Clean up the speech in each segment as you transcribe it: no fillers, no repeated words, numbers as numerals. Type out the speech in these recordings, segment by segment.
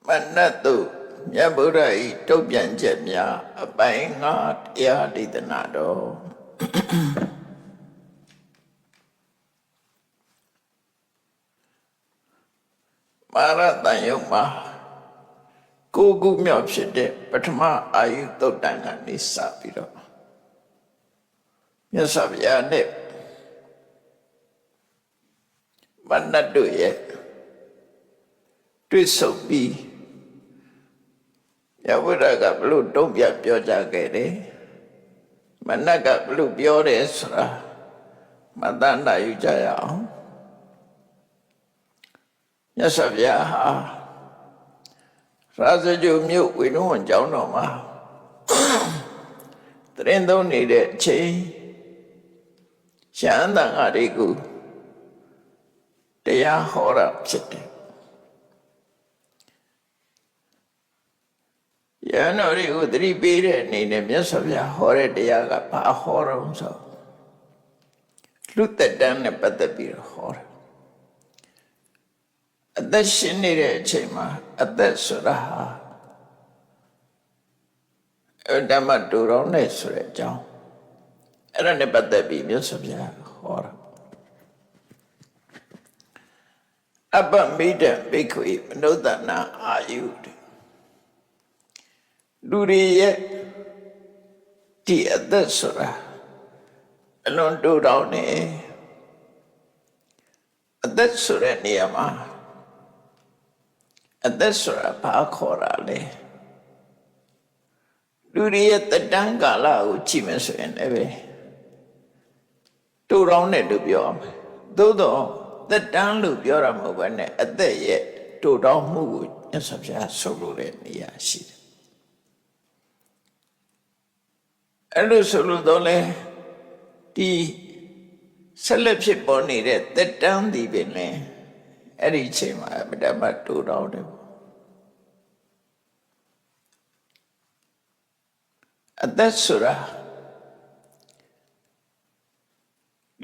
မနတ်တုမြတ်ဗုဒ္ဓ၏တုတ်ပြန်ချက်များအပိုင်းငါတရားဒေသနာတော်မာရတန်ယုံမှာကိုခုမြောက်ဖြစ်တဲ့ပထမအာယုတုတ်တန်ကနေစပြီးတော့မြတ်စွာဘုရားနဲ့မနတ်တို့ရဲ့တွေ့ဆုံပြီးမြတ်ဗုဒ္ဓကဘလို့တုံ့ပြန်ပြောကြခဲ့တယ်မနတ်ကဘလို့ပြောတယ်ဆိုတာမတန်တာယူကြရအောင်မြတ်စွာဘုရားဟာရာဇဂုမြို့ဝေနုဝန်ကျောင်းတော်မှာတရင်သုံးနေတဲ့အချိန်ရှမ်းတန်ဃာတွေကိုတရားဟောတာဖြစ်တယ်ယန္တော်တွေကိုသတိပေးတဲ့အနေနဲ့မြတ်စွာဘုရားဟောတဲ့တရားကဘာဟောတော့ဆိုလူသက်တမ်းနဲ့ပတ်သက်ပြီးတော့ဟောတယ်အသက်ရှင်နေတဲ့အချိန်မှာအသက်ဆိုတာဟာဓမ္မတူတော်နဲ့ဆိုတဲ့အကြောင်းအဲ့ဒါနဲ့ပတ်သက်ပြီးမြတ်စွာဘုရားဟောတာအပ္ပမိတံဘိက္ခွေမနုဿနာအာယုလူတွေရဲ့ဒီအသက်ဆိုတာအလွန်တူတော်နေအသက်ဆိုတဲ့နေရာမှာအသက်ဆိုတာဘာခေါ်တာလဲလူတွေရဲ့တတန်းကာလကိုကြည့်မယ်ဆိုရင်လည်းတူတော်နဲ့လို့ပြောရမယ်သို့တော့တတန်းလို့ပြောတာမဟုတ်ဘဲနဲ့အသက်ရဲ့တူတော်မှုကိုမြတ်စွာဘုရားဆိုလိုတဲ့နေရာရှိတယ်အဲ့လိုဆိုလို့တော့လေဒီဆက်လက်ဖြစ်ပေါ်နေတဲ့တက်တန်းဒီပင်လေအဲ့ဒီအချိန်မှာဓမ္မတူတော်တယ်အသက်ဆိုတာ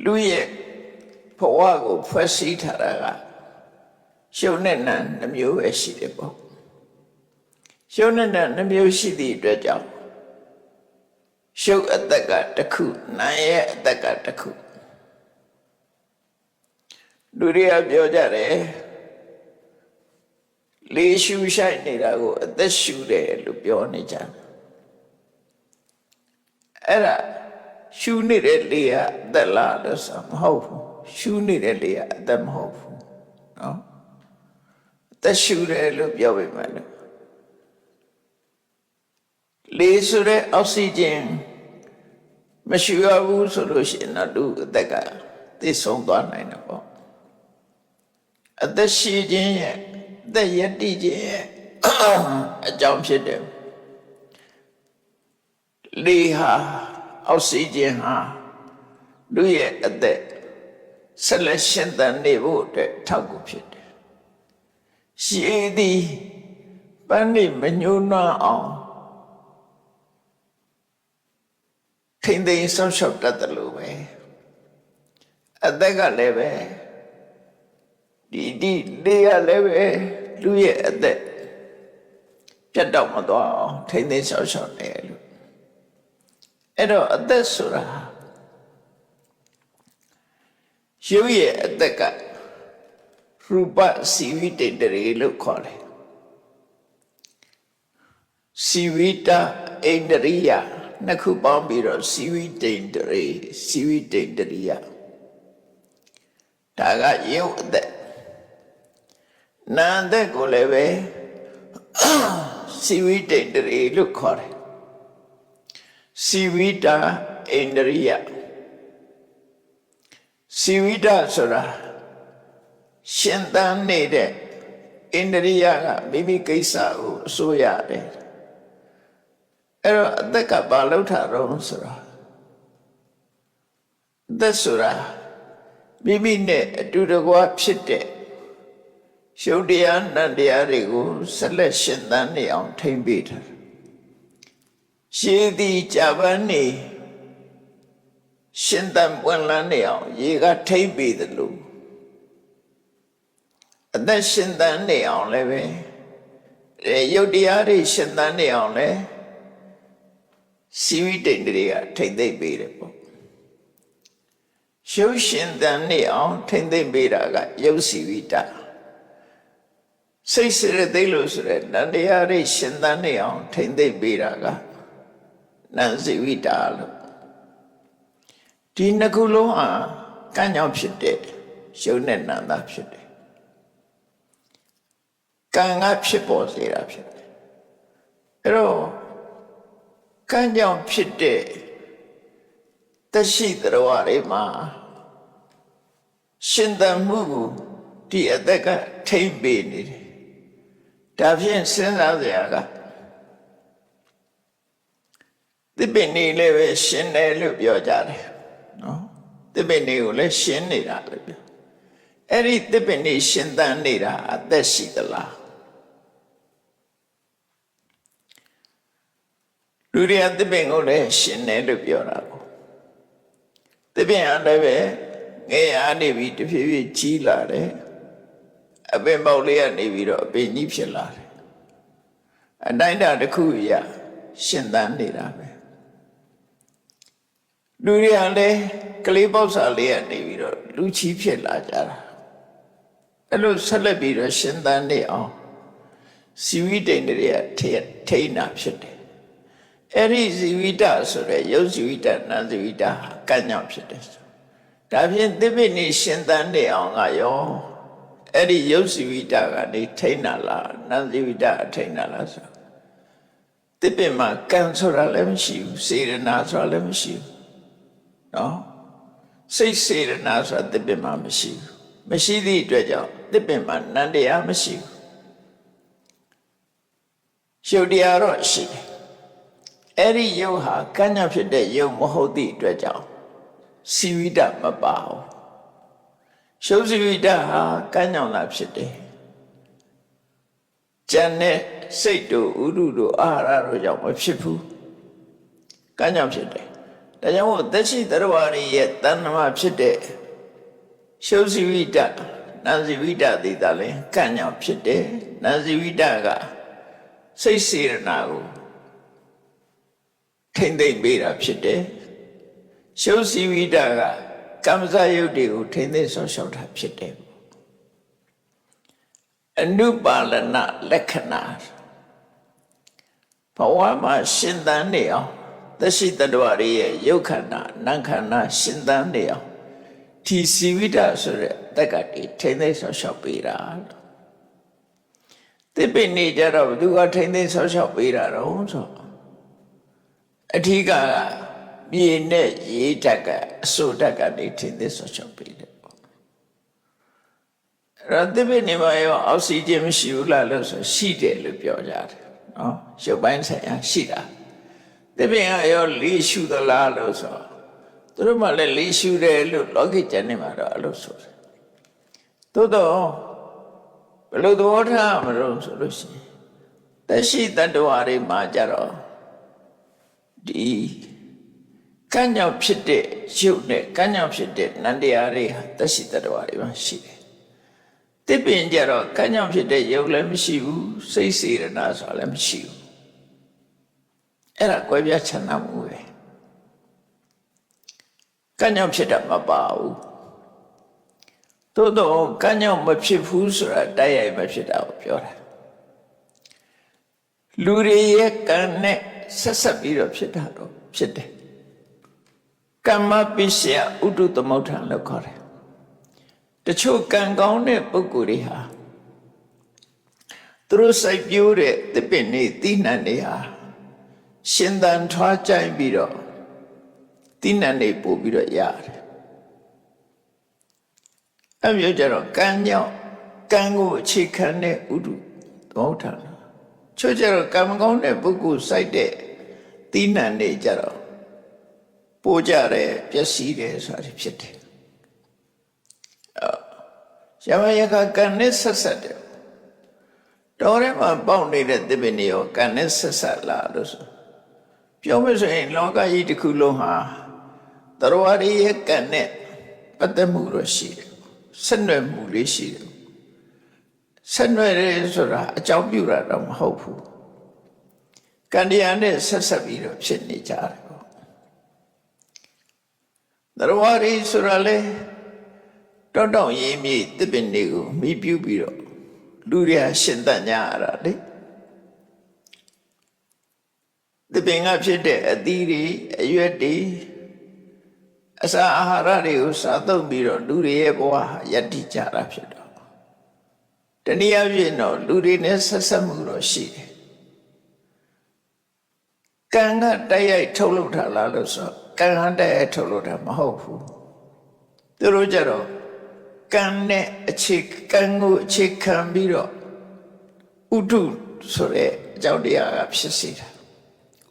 လူရဲ့ဘဝကိုဖွဲ့စည်းထားတာကရှုပ်နဲ့နံနှမျိုးပဲရှိတယ်ပေါ့ရှုပ်နဲ့နံနှမျိုးရှိသည့်အတွက်ကြောင့်ရှုပ်အသက်ကတစ်ခုနာရဲ့အသက်ကတစ်ခုလူတွေကပြောကြတယ်လေရှူရှိုက်နေတာကိုအသက်ရှူတယ်လို့ပြောနေကြတယ်အဲ့ဒါရှူနေတဲ့လေကအသက်လားလို့ဆိုမဟုတ်ဘူးရှူနေတဲ့လေကအသက်မဟုတ်ဘူးနော်အသက်ရှူတယ်လို့ပြောပေမဲ့လေဆိုတဲ့အောက်ဆီဂျင်မရှိရဘူးဆိုလို့ရှိရင်တော့လူအသက်ကသိဆုံးသွားနိုင်တယ်ပေါ့အသက်ရှိခြင်းရဲ့အသက်ယတ္တိခြင်းရဲ့အကြောင်းဖြစ်တယ်လေဟာအောက်ဆီဂျင်ဟာလူရဲ့အသက်ဆက်လက်ရှင်သန်နေဖို့အတွက်ထောက်ကူဖြစ်တယ်ရှိသည်ပန်းနေမညှိုးနှွမ်းအောင်ထိမ့်သိမ်းဆောက်ရှောက်တတ်တယ်လို့ပဲအသက်ကလည်းပဲဒီလေကလည်းပဲလူရဲ့အသက်ပြတ်တော့မသွားအောင်ထိမ့်သိမ်းဆောက်ရှောက်တယ်လို့အဲ့တော့အသက်ဆိုတာရုပ်ရဲ့အသက်ကရူပစီဝိတ္တရေလို့ခေါ်တယ်စီဝိတဣန္ဒရိယနှစ်ခုပေါင်းပြီးတော့စီဝိတ္တရေစီဝိတ္တရိယဒါကရုပ်အသက်နာမ်အသက်ကိုလည်းပဲစီဝိတ္တရေလို့ခေါ်တယ်စီဝိတဣန္ဒရိယစီဝိတဆိုတာရှင်သန်နေတဲ့ဣန္ဒရိယကမိမိကိစ္စကိုအစိုးရတယ်အဲ့တော့အသက်ကဘာလုပ်တာတော့ဆိုတာအသက်ဆိုတာမိမိနဲ့အတူတကွဖြစ်တဲ့ရှုပ်တရားနတ်တရားတွေကိုဆက်လက်ရှင်သန်နေအောင်ထိမ့်ပေးတာရှည်သည်ကြပန်းနေရှင်သန်ပွင့်လန်းနေအောင်ရေကထိမ့်ပေးတယ်လို့အသက်ရှင်သန်နေအောင်လည်းပဲ ရုပ်တရားတွေရှင်သန်နေအောင်လဲစီဝိတ္တိတွေကထိမ့်သိမ့်ပေးတယ်ပေါ့ရုပ်ရှင်သန်နေအောင်ထိမ့်သိမ့်ပေးတာကရုပ်စီဝိတ္တစိတ်စေတသိက်လို့ဆိုတဲ့နန္တရားတွေရှင်သန်နေအောင်ထိမ့်သိမ့်ပေးတာကနံစီဝိတ္တလို့ဒီနှစ်ခုလုံးဟာကံကြောင့်ဖြစ်တဲ့ရုပ်နဲ့နာမ်သာဖြစ်တယ်ကံကဖြစ်ပေါ်စေတာဖြစ်တယ်အဲ့တော့ကံကြောင့်ဖြစ်တဲ့တရှိတရဝတွေမှာရှင်သန်မှုကိုဒီအသက်ကထိမ့်ပေးနေတယ်ဒါဖြင့်စဉ်းစားစရာကသစ်ပင်နေလည်းပဲရှင်တယ်လို့ပြောကြတယ်နော်သစ်ပင်တွေကိုလည်းရှင်နေတာလို့ပြောအဲ့ဒီသစ်ပင်နေရှင်သန်နေတာအသက်ရှိသလားလူတွေကသစ်ပင်ကိုလည်းရှင်တယ်လို့ပြောတာကိုသစ်ပင်ကလည်းပဲငယ်ရနေပြီတဖြည်းဖြည်းကြီးလာတယ်အပင်ပေါက်လေးကနေပြီးတော့အပင်ကြီးဖြစ်လာတယ်အတိုင်းတာတစ်ခုရရှင်သန်နေတာပဲလူတွေကလည်းကလေးပေါက်စာလေးကနေပြီးတော့လူကြီးဖြစ်လာကြတာအဲ့လိုဆက်လက်ပြီးတော့ရှင်သန်နေအောင်စီဝိတ္တိတွေကထိန်းတာဖြစ်တယ်အဲ့ဒီဇီဝိတဆိုတဲ့ရုပ်ဇီဝိတနာဇီဝိတဟာကံကြောင့်ဖြစ်တယ်ဒါဖြင့်သစ်ပင်နေရှင်သန်နေအောင်ကရောအဲ့ဒီရုပ်ဇီဝိတကနေထိန်းတာလားနာဇီဝိတထိန်းတာလားဆိုသစ်ပင်မှာကံဆိုတာလည်းမရှိဘူးစေရနာဆိုတာလည်းမရှိဘူးနော်စိတ်စေရနာဆိုတာသစ်ပင်မှာမရှိဘူးမရှိသည့်အတွက်ကြောင့်သစ်ပင်မှာနန္တရားမရှိဘူးရှုပ်တရားတော့ရှိတယ်အဲ့ဒီယုတ်ဟာကံကြောင့်ဖြစ်တဲ့ယုတ်မဟုတ်သည့်အတွက်ကြောင့်စီဝိတမပါဘူးရှုပ်စီဝိတဟာကံကြောင့်သာဖြစ်တယ်ဉာဏ်နဲ့စိတ်တို့ဥဒုတို့အာဟာရတို့ကြောင့်မဖြစ်ဘူးကံကြောင့်ဖြစ်တယ်ဒါကြောင့်မို့သက်ရှိတရဝရရဲ့တဏ္ဍမဖြစ်တဲ့ရှုပ်စီဝိတနာစီဝိတသိတာလဲကံကြောင့်ဖြစ်တယ်နာစီဝိတကစိတ်စေရနာကိုထိမ့်သိမ့်ပေးတာဖြစ်တယ်ရှုပ်စီဝိတကကမ္မဇယုတ်တွေကိုထိမ့်သိမ့်ဆောက်ရှောက်တာဖြစ်တယ်အနုပါလနလက္ခဏာဘဝမှာရှင်သန်နေအောင်သက်ရှိတ attva တွေရဲ့ရုပ်ခန္ဓာနာမ်ခန္ဓာရှင်သန်နေအောင်ဒီစီဝိတဆိုတဲ့တက္ကတိထိမ့်သိမ့်ဆောက်ရှောက်ပေးတာသစ်ပင်နေကြတော့ဘသူကထိမ့်သိမ့်ဆောက်ရှောက်ပေးတာတော့ဆိုအထီးကမြေနဲ့ရေဓာတ်ကအစိုးဓာတ်ကနေထိမ့်သိမ့်ဆောက်ရှောက်ပေးတယ်ပေါ့အဲ့တော့သစ်ပင်နေမှာရောအောက်ဆီဂျင်မရှိဘူးလားလို့ဆိုရှိတယ်လို့ပြောကြတယ်နော်ရုပ်ပိုင်းဆိုင်ရာရှိတာသစ်ပင်ကရောလေးရှုသလားလို့ဆိုသူတို့မှလည်းလေးရှုတယ်လို့လောကီကျမ်းနေမှာတော့အဲ့လိုဆိုတယ်သို့တော့ဘယ်လိုသဘောထားမလို့ဆိုလို့ရှိရင်သက်ရှိတ attva တွေမှာကြတော့ဒီကံ့ကြောင့်ဖြစ်တဲ့ရုပ်နဲ့ကံ့ကြောင့်ဖြစ်တဲ့နန္တရားတွေဟာသက်ရှိတ attva တွေမှာရှိတယ်သစ်ပင်ကြတော့ကံ့ကြောင့်ဖြစ်တဲ့ရုပ်လည်းမရှိဘူးစိတ်စေရနာဆိုတာလည်းမရှိဘူးအဲ့ဒါကွဲပြားခြားနားမှုပဲကံ့ကြောင့်ဖြစ်တာမပါဘူးသို့တော့ကံ့ကြောင့်မဖြစ်ဘူးဆိုတာတိုက်ရိုက်မဖြစ်တာကိုပြောတာလူတွေရဲ့ကံနဲ့ဆက်ဆက်ပြီးတော့ဖြစ်တာတော့ဖြစ်တယ်ကမ္မပိစ္ဆယဥဒုသမုဋ္ဌံလို့ခေါ်တယ်တချို့ကံကောင်းတဲ့ပုဂ္ဂိုလ်တွေဟာသူတို့စိုက်ပျိုးတဲ့သစ်ပင်တွေသီးနှံတွေဟာရှင်သန်ထွားကြိုင်ပြီးတော့သီးနှံတွေပို့ပြီးတော့ရတယ်အဲ့မျိုးကြတော့ကံကြောင့်ကံကိုအခြေခံတဲ့ဥဒုသမုဋ္ဌံချို့ကြတော့ကံမကောင်းတဲ့ပုဂ္ဂိုလ်စိုက်တဲ့သီးနှံတွေကြတော့ပိုးကြတယ်ပျက်စီးတယ်ဆိုတာဖြစ်တယ်ယမယကကံနဲ့ဆက်ဆက်တယ်တော်ထဲမှာပေါက်နေတဲ့သစ်ပင်တွေရောကံနဲ့ဆက်ဆက်လာလို့ဆိုပြောမယ်ဆိုရင်လောကကြီးတစ်ခုလုံးဟာတရဝရရဲ့ကံနဲ့ပတ်သက်မှုတော့ရှိတယ်ဆက်နွယ်မှုလေးရှိတယ် ဆက်နွယ်တယ်ဆိုတာအကြောင်းပြုတာတော့မဟုတ်ဘူးကံတရားနဲ့ဆက်ဆက်ပြီးတော့ဖြစ်နေကြတယ်ပေါ့တရားဝါရီဆိုတာလေတောတောင်ရေးမြေတစ်ပင်တွေကိုမိပြုပြီးတော့လူတွေရှင်သန်ကြရတာလေတစ်ပင်ကဖြစ်တဲ့အသီးတွေအရွက်တွေအစာအာဟာရတွေကိုစားသုံးပြီးတော့လူတွေရဲ့ဘဝယက်တည်ကြတာဖြစ်တော့တနည်းအားဖြင့်တော့လူတွေနဲ့ဆက်ဆက်မှုတော့ရှိတယ်ကံကတိုက်ရိုက်ထုတ်လုပ်တာလားလို့ဆိုကံကတိုက်ရိုက်ထုတ်လုပ်တာမဟုတ်ဘူးသူတို့ကြတော့ကံနဲ့အခြေကံကိုအခြေခံပြီးတော့ဥဒုဆိုတဲ့အကြောင်းတရားကဖြစ်စေတာ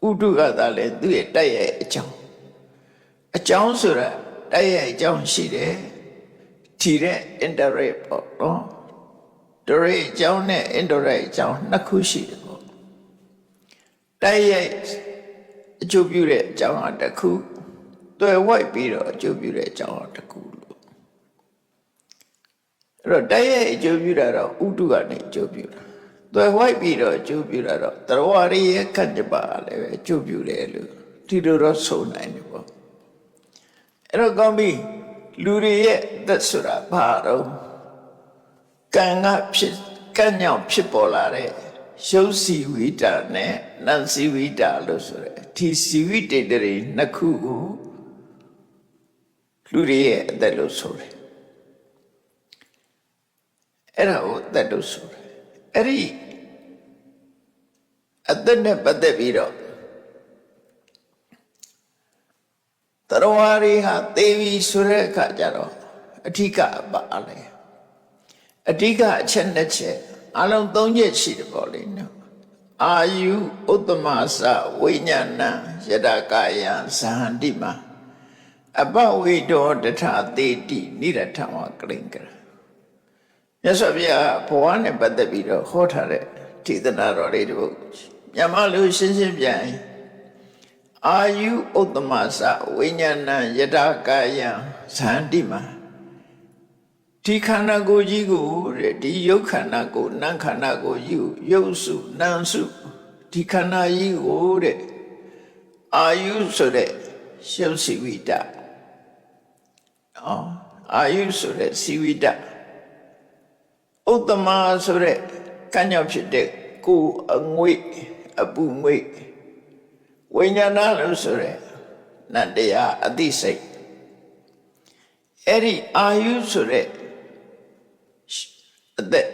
ဥဒုကသာလဲသူ့ရဲ့တိုက်ရိုက်အကြောင်းဆိုတာတိုက်ရိုက်အကြောင်းရှိတယ်ဒီတဲ့ indirect ပေါ့နော် direct အကြောင်းနဲ့ indirect အကြောင်းနှစ်ခုရှိတယ်ပေါ့တိုက်ရိုက်အကျိုးပြုတဲ့အကြောင်းကတစ်ခုတွယ်ဝိုက်ပြီးတော့အကျိုးပြုတဲ့အကြောင်းကတစ်ခုလို့အဲ့တော့တိုက်ရိုက်အကျိုးပြုတာတော့ဥဒုကနေအကျိုးပြုတာတွယ်ဝိုက်ပြီးတော့အကျိုးပြုတာတော့တရဝရရဲ့ခန့်တပါလည်းပဲအကျိုးပြုတယ်လို့ဒီလိုတော့ဆိုနိုင်တယ်ပေါ့အဲ့တော့ကောင်းပြီလူတွေရဲ့သက်ဆိုတာဘာတော့ကံကဖြစ်ကံကြောင့်ဖြစ်ပေါ်လာတဲ့ရုပ်စီဝိတာနဲ့နံစီဝိတာလို့ဆိုရဲဒီစီဝိတေတတွေနှစ်ခုကိုလူတွေရဲ့အသက်လို့ဆိုတယ်အဲ့ဒါကိုအသက်လို့ဆိုတယ်အဲ့ဒီအသက်နဲ့ပတ်သက်ပြီးတော့တရဝရီဟာသေပြီဆိုတဲ့အခါကျတော့အဓိကပါလဲအဓိကအချက်နှစ်ချက်အလုံး၃ချက်ရှိတယ်ပေါ့လေနော်အာယုဥတ္တမသဝိညာဏယတကာယဇဟန္တိမအပဝိတောတထသေတိနိရထဝကလိင်္ဂရမြတ်စွာဘုရားဘဝနဲ့ပတ်သက်ပြီးတော့ဟောထားတဲ့ဒေသနာတော်လေးတို့မြန်မာလူရှင်းရှင်းပြန်အာယုဥတ္တမသဝိညာဏယတကာယဇဟန္တိမဒီခန္ဓာကိုယ်ကြီးကိုတဲ့ဒီယုတ်ခန္ဓာကိုနံခန္ဓာကိုကြီးကိုယုတ်စုနံစုဒီခန္ဓာကြီးကိုတဲ့အာယုဆိုတဲ့ရုပ်စီဝိတအာယုဆိုတဲ့စီဝိတဥတ္တမဆိုတဲ့ကံကြောင့်ဖြစ်တဲ့ကိုယ်အငွေ့အပူငွေ့ဝိညာဏလို့ဆိုတဲ့နတ်တရားအသိစိတ်အဲ့ဒီအာယုဆိုတဲ့အသက်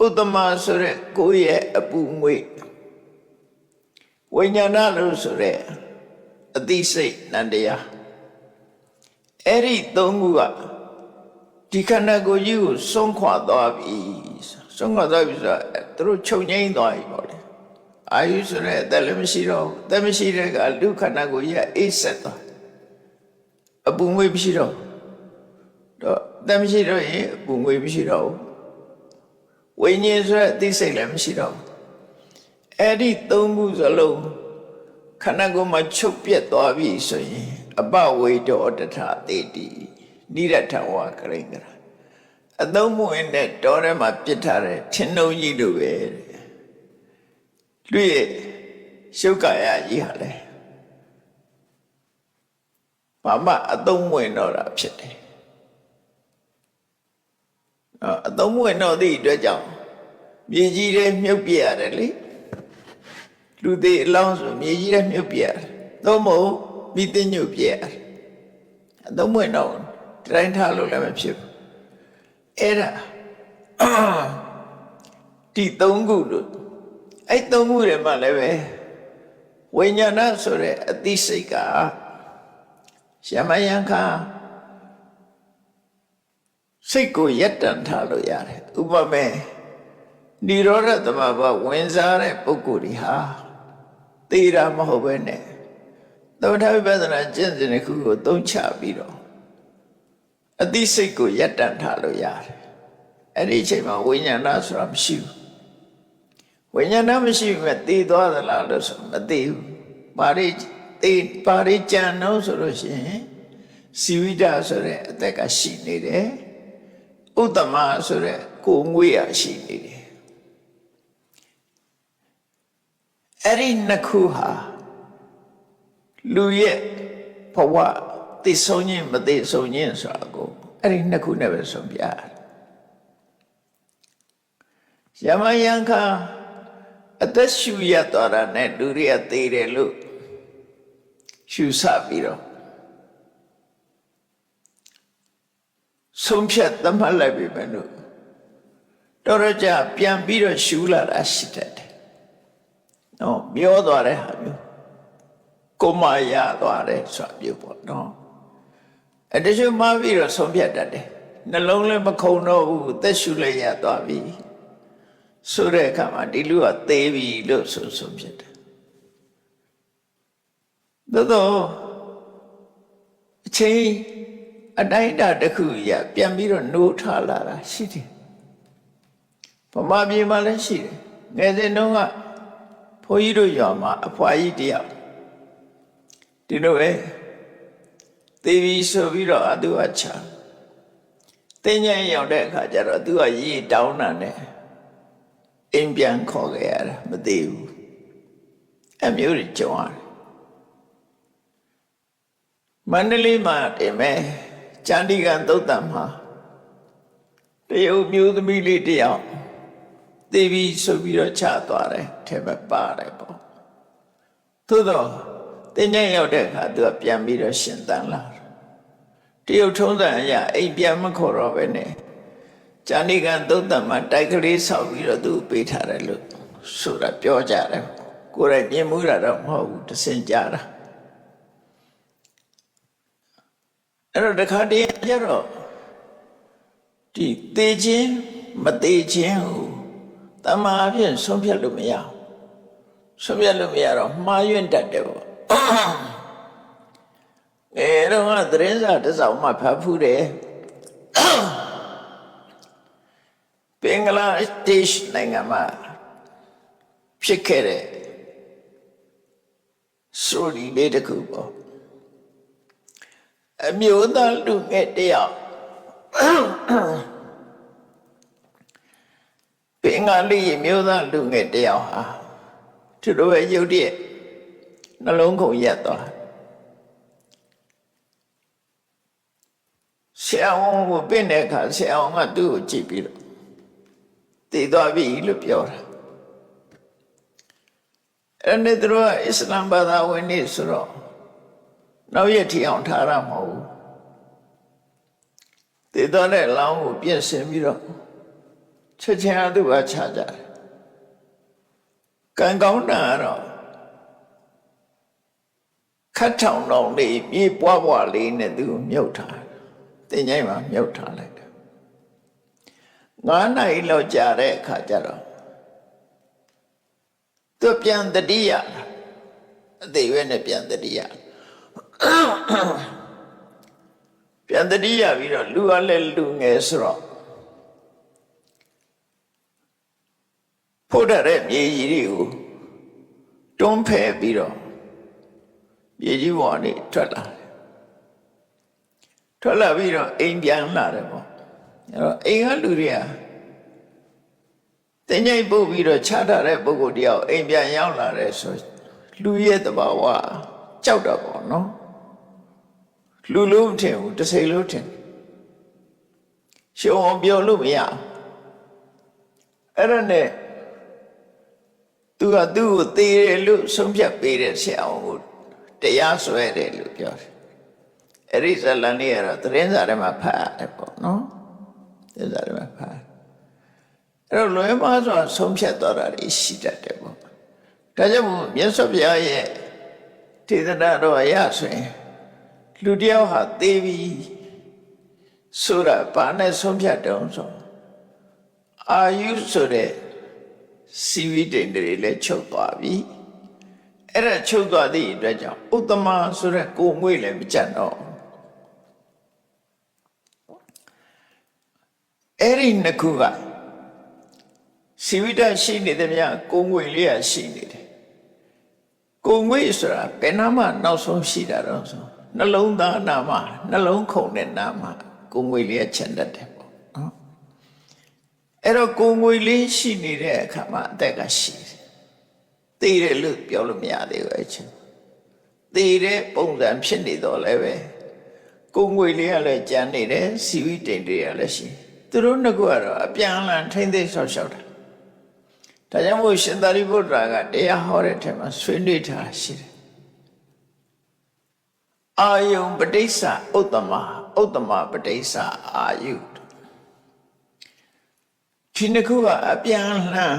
ဥတ္တမဆိုတဲ့ကိုယ်ရဲ့အပူငွေ့ဝိညာဏလို့ဆိုတဲ့အသိစိတ်နန္တရားအဲ့ဒီသုံးခုကဒီခန္ဓာကိုယ်ကြီးကိုဆုံးခွာသွားပြီဆုံးခွာသွားပြီဆိုတာသူတို့ချုပ်ငိမ့်သွားပြီပေါ့လေအာယုဆိုတဲ့အသက်လည်းမရှိတော့ဘူးအသက်မရှိတဲ့ကလူခန္ဓာကိုယ်ကြီးကအိပ်ဆက်သွားအပူငွေ့မရှိတော့တော့အသက်မရှိတော့ရင်အပူငွေ့မရှိတော့ဘူးဝိညာဉ်ဆိုတဲ့အသိစိတ်လည်းမရှိတော့ဘူးအဲ့ဒီသုံးခုစလုံးခန္ဓာကိုယ်မှာချုပ်ပြတ်သွားပြီဆိုရင်အပဝိတောတထသေတိနိရထဝကရိင်္ဂရာအသုံးမဝင်တဲ့တောထဲမှာပြစ်ထားတဲ့ထင်းနှုံးကြီးလိုပဲလူရဲ့ရှုပ်ကာယကြီးဟာလေဘာမှအသုံးဝင်တော့တာဖြစ်တယ်အသုံးဝင်တော့သည့်အတွက်ကြောင့်မြေကြီးထဲမြုပ်ပြရတယ်လေလူသေးအလောင်းဆိုမြေကြီးထဲမြုပ်ပြရတယ်သို့မဟုတ်မိသိညုပ်ပြရတယ်အသုံးဝင်တော့တိုင်းထားလို့လည်းမဖြစ်ဘူးအဲ့ဒါဒီသုံးခုလို့အဲ့သုံးခုတွေမှလည်းပဲဝိညာဏဆိုတဲ့အသိစိတ်ကရှမယံခါစိတ်ကိုရက်တန်ထားလို့ရတယ်ဥပမာនិရောဓသမဘဝင်စားတဲ့ပုဂ္ဂိုလ်တွေဟာသေတာမဟုတ်ပဲနဲ့သမထဝိပဿနာကျင့်စဉ်တစ်ခုကိုသုံးချပြီးတော့အသိစိတ်ကိုရက်တန်ထားလို့ရတယ်အဲ့ဒီအချိန်မှာဝိညာဏဆိုတာမရှိဘူးဝိညာဏမရှိဘူးမဲ့သေသွားသလားလို့ဆိုမသိဘူးပါရိကြံတော့ဆိုလို့ရှိရင်စီဝိဒဆိုတဲ့အသက်ကရှိနေတယ်ဥတ္တမဆိုတဲ့ ကိုငွေရရှိနေတယ်အဲ့ဒီနှစ်ခုဟာလူရဲ့ဘဝသိဆုံးခြင်းမသိဆုံးခြင်းဆိုတာကိုအဲ့ဒီနှစ်ခုနဲ့ပဲဆုံးပြရတယ်ယမယံခါအသက်ရှူရသွားတာနဲ့လူတွေကသေတယ်လို့ရှူဆပြီးတော့ဆုံးဖြတ်သတ်မှတ်လိုက်ပြီမယ်လို့တော်တော်ကြာပြန်ပြီးတော့ရှူလာတာရှိတတ်တယ်။နော်မျောသွားတဲ့ဟာမျိုးကိုမရသွားတယ်ဆိုတာမျိုးပေါ့နော်။တချို့မှပြီးတော့ဆုံးဖြတ်တတ်တယ်။နှလုံးလည်းမခုန်တော့ဘူးသက်ရှူလည်းရသွားပြီ။ဆိုတဲ့အခါမှာဒီလူကသေပြီလို့ဆုံးဖြတ်တယ်။သို့တော့အချိန်အတိုင်းအတာတစ်ခုရပြန်ပြီးတော့နှိုးထားလာတာရှိတယ်ဗမာပြည်မှာလည်းရှိတယ်ငယ်စဉ်တုန်းကဘုန်းကြီးတို့ရွာမှာအဖွာကြီးတယောက်ဒီလိုပဲသေပြီဆိုပြီးတော့သူကချတင်းញံရောက်တဲ့အခါကျတော့သူကရေတောင်းတာနဲ့အိမ်ပြန်ခေါ်ခဲ့ရတာမသေးဘူးအမျိုးတွေကြုံရတယ်မန္တလေးမှာတင်မဲ့ကျန်ဒီကံသုတ်တံမှာတရုတ်မျိုးသမီးလေးတယောက်သေပြီဆိုပြီးတော့ချသွားတယ်ထဲမှာပါတယ်ပေါ့သို့တော့တင်းញံရောက်တဲ့အခါသူကပြန်ပြီးတော့ရှင်သန်လာတရုတ်ထုံးစံအရအိမ်ပြန်မခေါ်တော့ပဲနဲ့ကျန်ဒီကံသုတ်တံမှာတိုက်ကလေးဆောက်ပြီးတော့သူ့ပေးထားတယ်လို့ဆိုတာပြောကြတယ်ကိုယ်တိုင်မြင်မှုတာတော့မဟုတ်ဘူးတစင်ကြတာအဲ့တော့တခါတည်းကျတော့ဒီသေခြင်းမသေခြင်းဟူတမာအဖြစ်ဆုံးဖြတ်လို့မရဘူးဆုံးဖြတ်လို့မရတော့မှားယွင်းတတ်တယ်ပေါ့အဲ့တော့သတင်းစာတစ်စောင်မှဖတ်ဖူးတယ်ဘင်္ဂလားဒေ့ရှ်နိုင်ငံမှာဖြစ်ခဲ့တဲ့ဆိုဒီလေးတစ်ခုပေါ့အမျိုးသားလူငယ်တယောက်ဘင်္ဂလီမျိုးသားလူငယ်တယောက်ဟာသူတို့ရဲ့ရုပ်တရက်နှလုံးခုန်ရက်သွားဆရာဝန်ကိုပြင်တဲ့အခါဆရာဝန်ကသူ့ကိုကြည့်ပြီးတော့တည်သွားပြီလို့ပြောတာအဲ့နဲ့သူတို့ကအစ္စလာမ်ဘာသာဝင်နေဆိုတော့နောက်ရက်ထီအောင်ထားရမဟုတ်ဘူးတည်သွားတဲ့လောင်းကိုပြင်ဆင်ပြီးတော့ချက်ချင်းအတူပါချကြတယ်ကံကောင်းတာကတော့ခတ်ထောင်တော်လေးပြေးပွားပွားလေးနဲ့သူ့ကိုမြုပ်ထားတယ်တင်ញိုင်းမှာမြုပ်ထားလိုက်တယ်9 နာရီလောက်ကြာတဲ့အခါကျတော့သူပြန်တတိယအသေးရွယ်နဲ့ပြန်တတိယပြန်တတိယပြီးတော့လူကလည်းလူငယ်ဆိုတော့ဖို့တဲ့မြေကြီးတွေကိုတွန်းဖယ်ပြီးတော့မြေကြီးပေါ်နေထွက်လာတယ်ထွက်လာပြီးတော့အိမ်ပြန်လာတယ်ပေါ့အဲ့တော့အိမ်ကလူတွေကတင်ញိုက်ပုတ်ပြီးတော့ချထားတဲ့ပုဂ္ဂိုလ်တယောက်အိမ်ပြန်ရောက်လာတယ်ဆိုလူရဲ့တဘာဝကြောက်တော့ပေါ့နော်လူလုံးထင်ဘူးတစ်စိမ်လုံးထင်ရှုံအောင်ပြောလို့မရအဲ့ဒါနဲ့သူကသူ့ကိုသေတယ်လို့ဆုံးဖြတ်ပေးတဲ့ဆရာဝန်ကိုတရားစွဲတယ်လို့ပြောတယ်အဲ့ဒီဇလန်လေးကတော့သတင်းစာထဲမှာဖတ်ရတယ်ပေါ့နော်သတင်းစာထဲမှာဖတ်အဲ့တော့လွယ်မှားစွာဆုံးဖြတ်သွားတာရှိတတ်တယ်ပေါ့ဒါကြောင့်မြတ်စွာဘုရားရဲ့ဒေသနာတော်အရဆိုရင်လူတယောက်ဟာသေပြီဆိုတာဘာနဲ့ဆုံးဖြတ်တုံးဆိုအာယုဆိုတဲ့စီဝိတ္တတွေလည်းချုပ်သွားပြီအဲ့ဒါချုပ်သွားသည့်အတွက်ကြောင့်ဥတ္တမဆိုတဲ့ကိုငွေလည်းမကြံတော့အဲ့ဒီနှစ်ခုကစီဝိတ္တရှိနေတဲ့မြတ်ကိုငွေလေးရရှိနေတယ်ကိုငွေဆိုတာဘယ်နာမှနောက်ဆုံးရှိတာတော့ဆိုနှလုံးသားနာမနှလုံးခုန်တဲ့နာမကိုငွေလေးချန်တတ်တယ်ပေါ့နော် အဲ့တော့ကိုယ်ငွေလေးရှိနေတဲ့အခါမှာအသက်ကရှိတယ်သိတယ်လို့ပြောလို့မရသေးဘူးအချင်းသိတဲ့ပုံစံဖြစ်နေတော့လည်းပဲကိုယ်ငွေလေးကလည်းကြမ်းနေတယ်စီဝိတိန်တွေကလည်းရှိသူတို့နှစ်ခုကတော့အပြန်အလှန်ထိမ့်သိမ်းဆောက်ရှောက်တာဒါကြောင့်မို့ရှင်သာရိပုတ္တရာကတရားဟောတဲ့ထဲမှာဆွေးနွေးထားရှိတယ်အာယုံပဋိစ္စဥတ္တမပဋိစ္စအာယုဒီနှစ်ခုကအပြန်အလှန်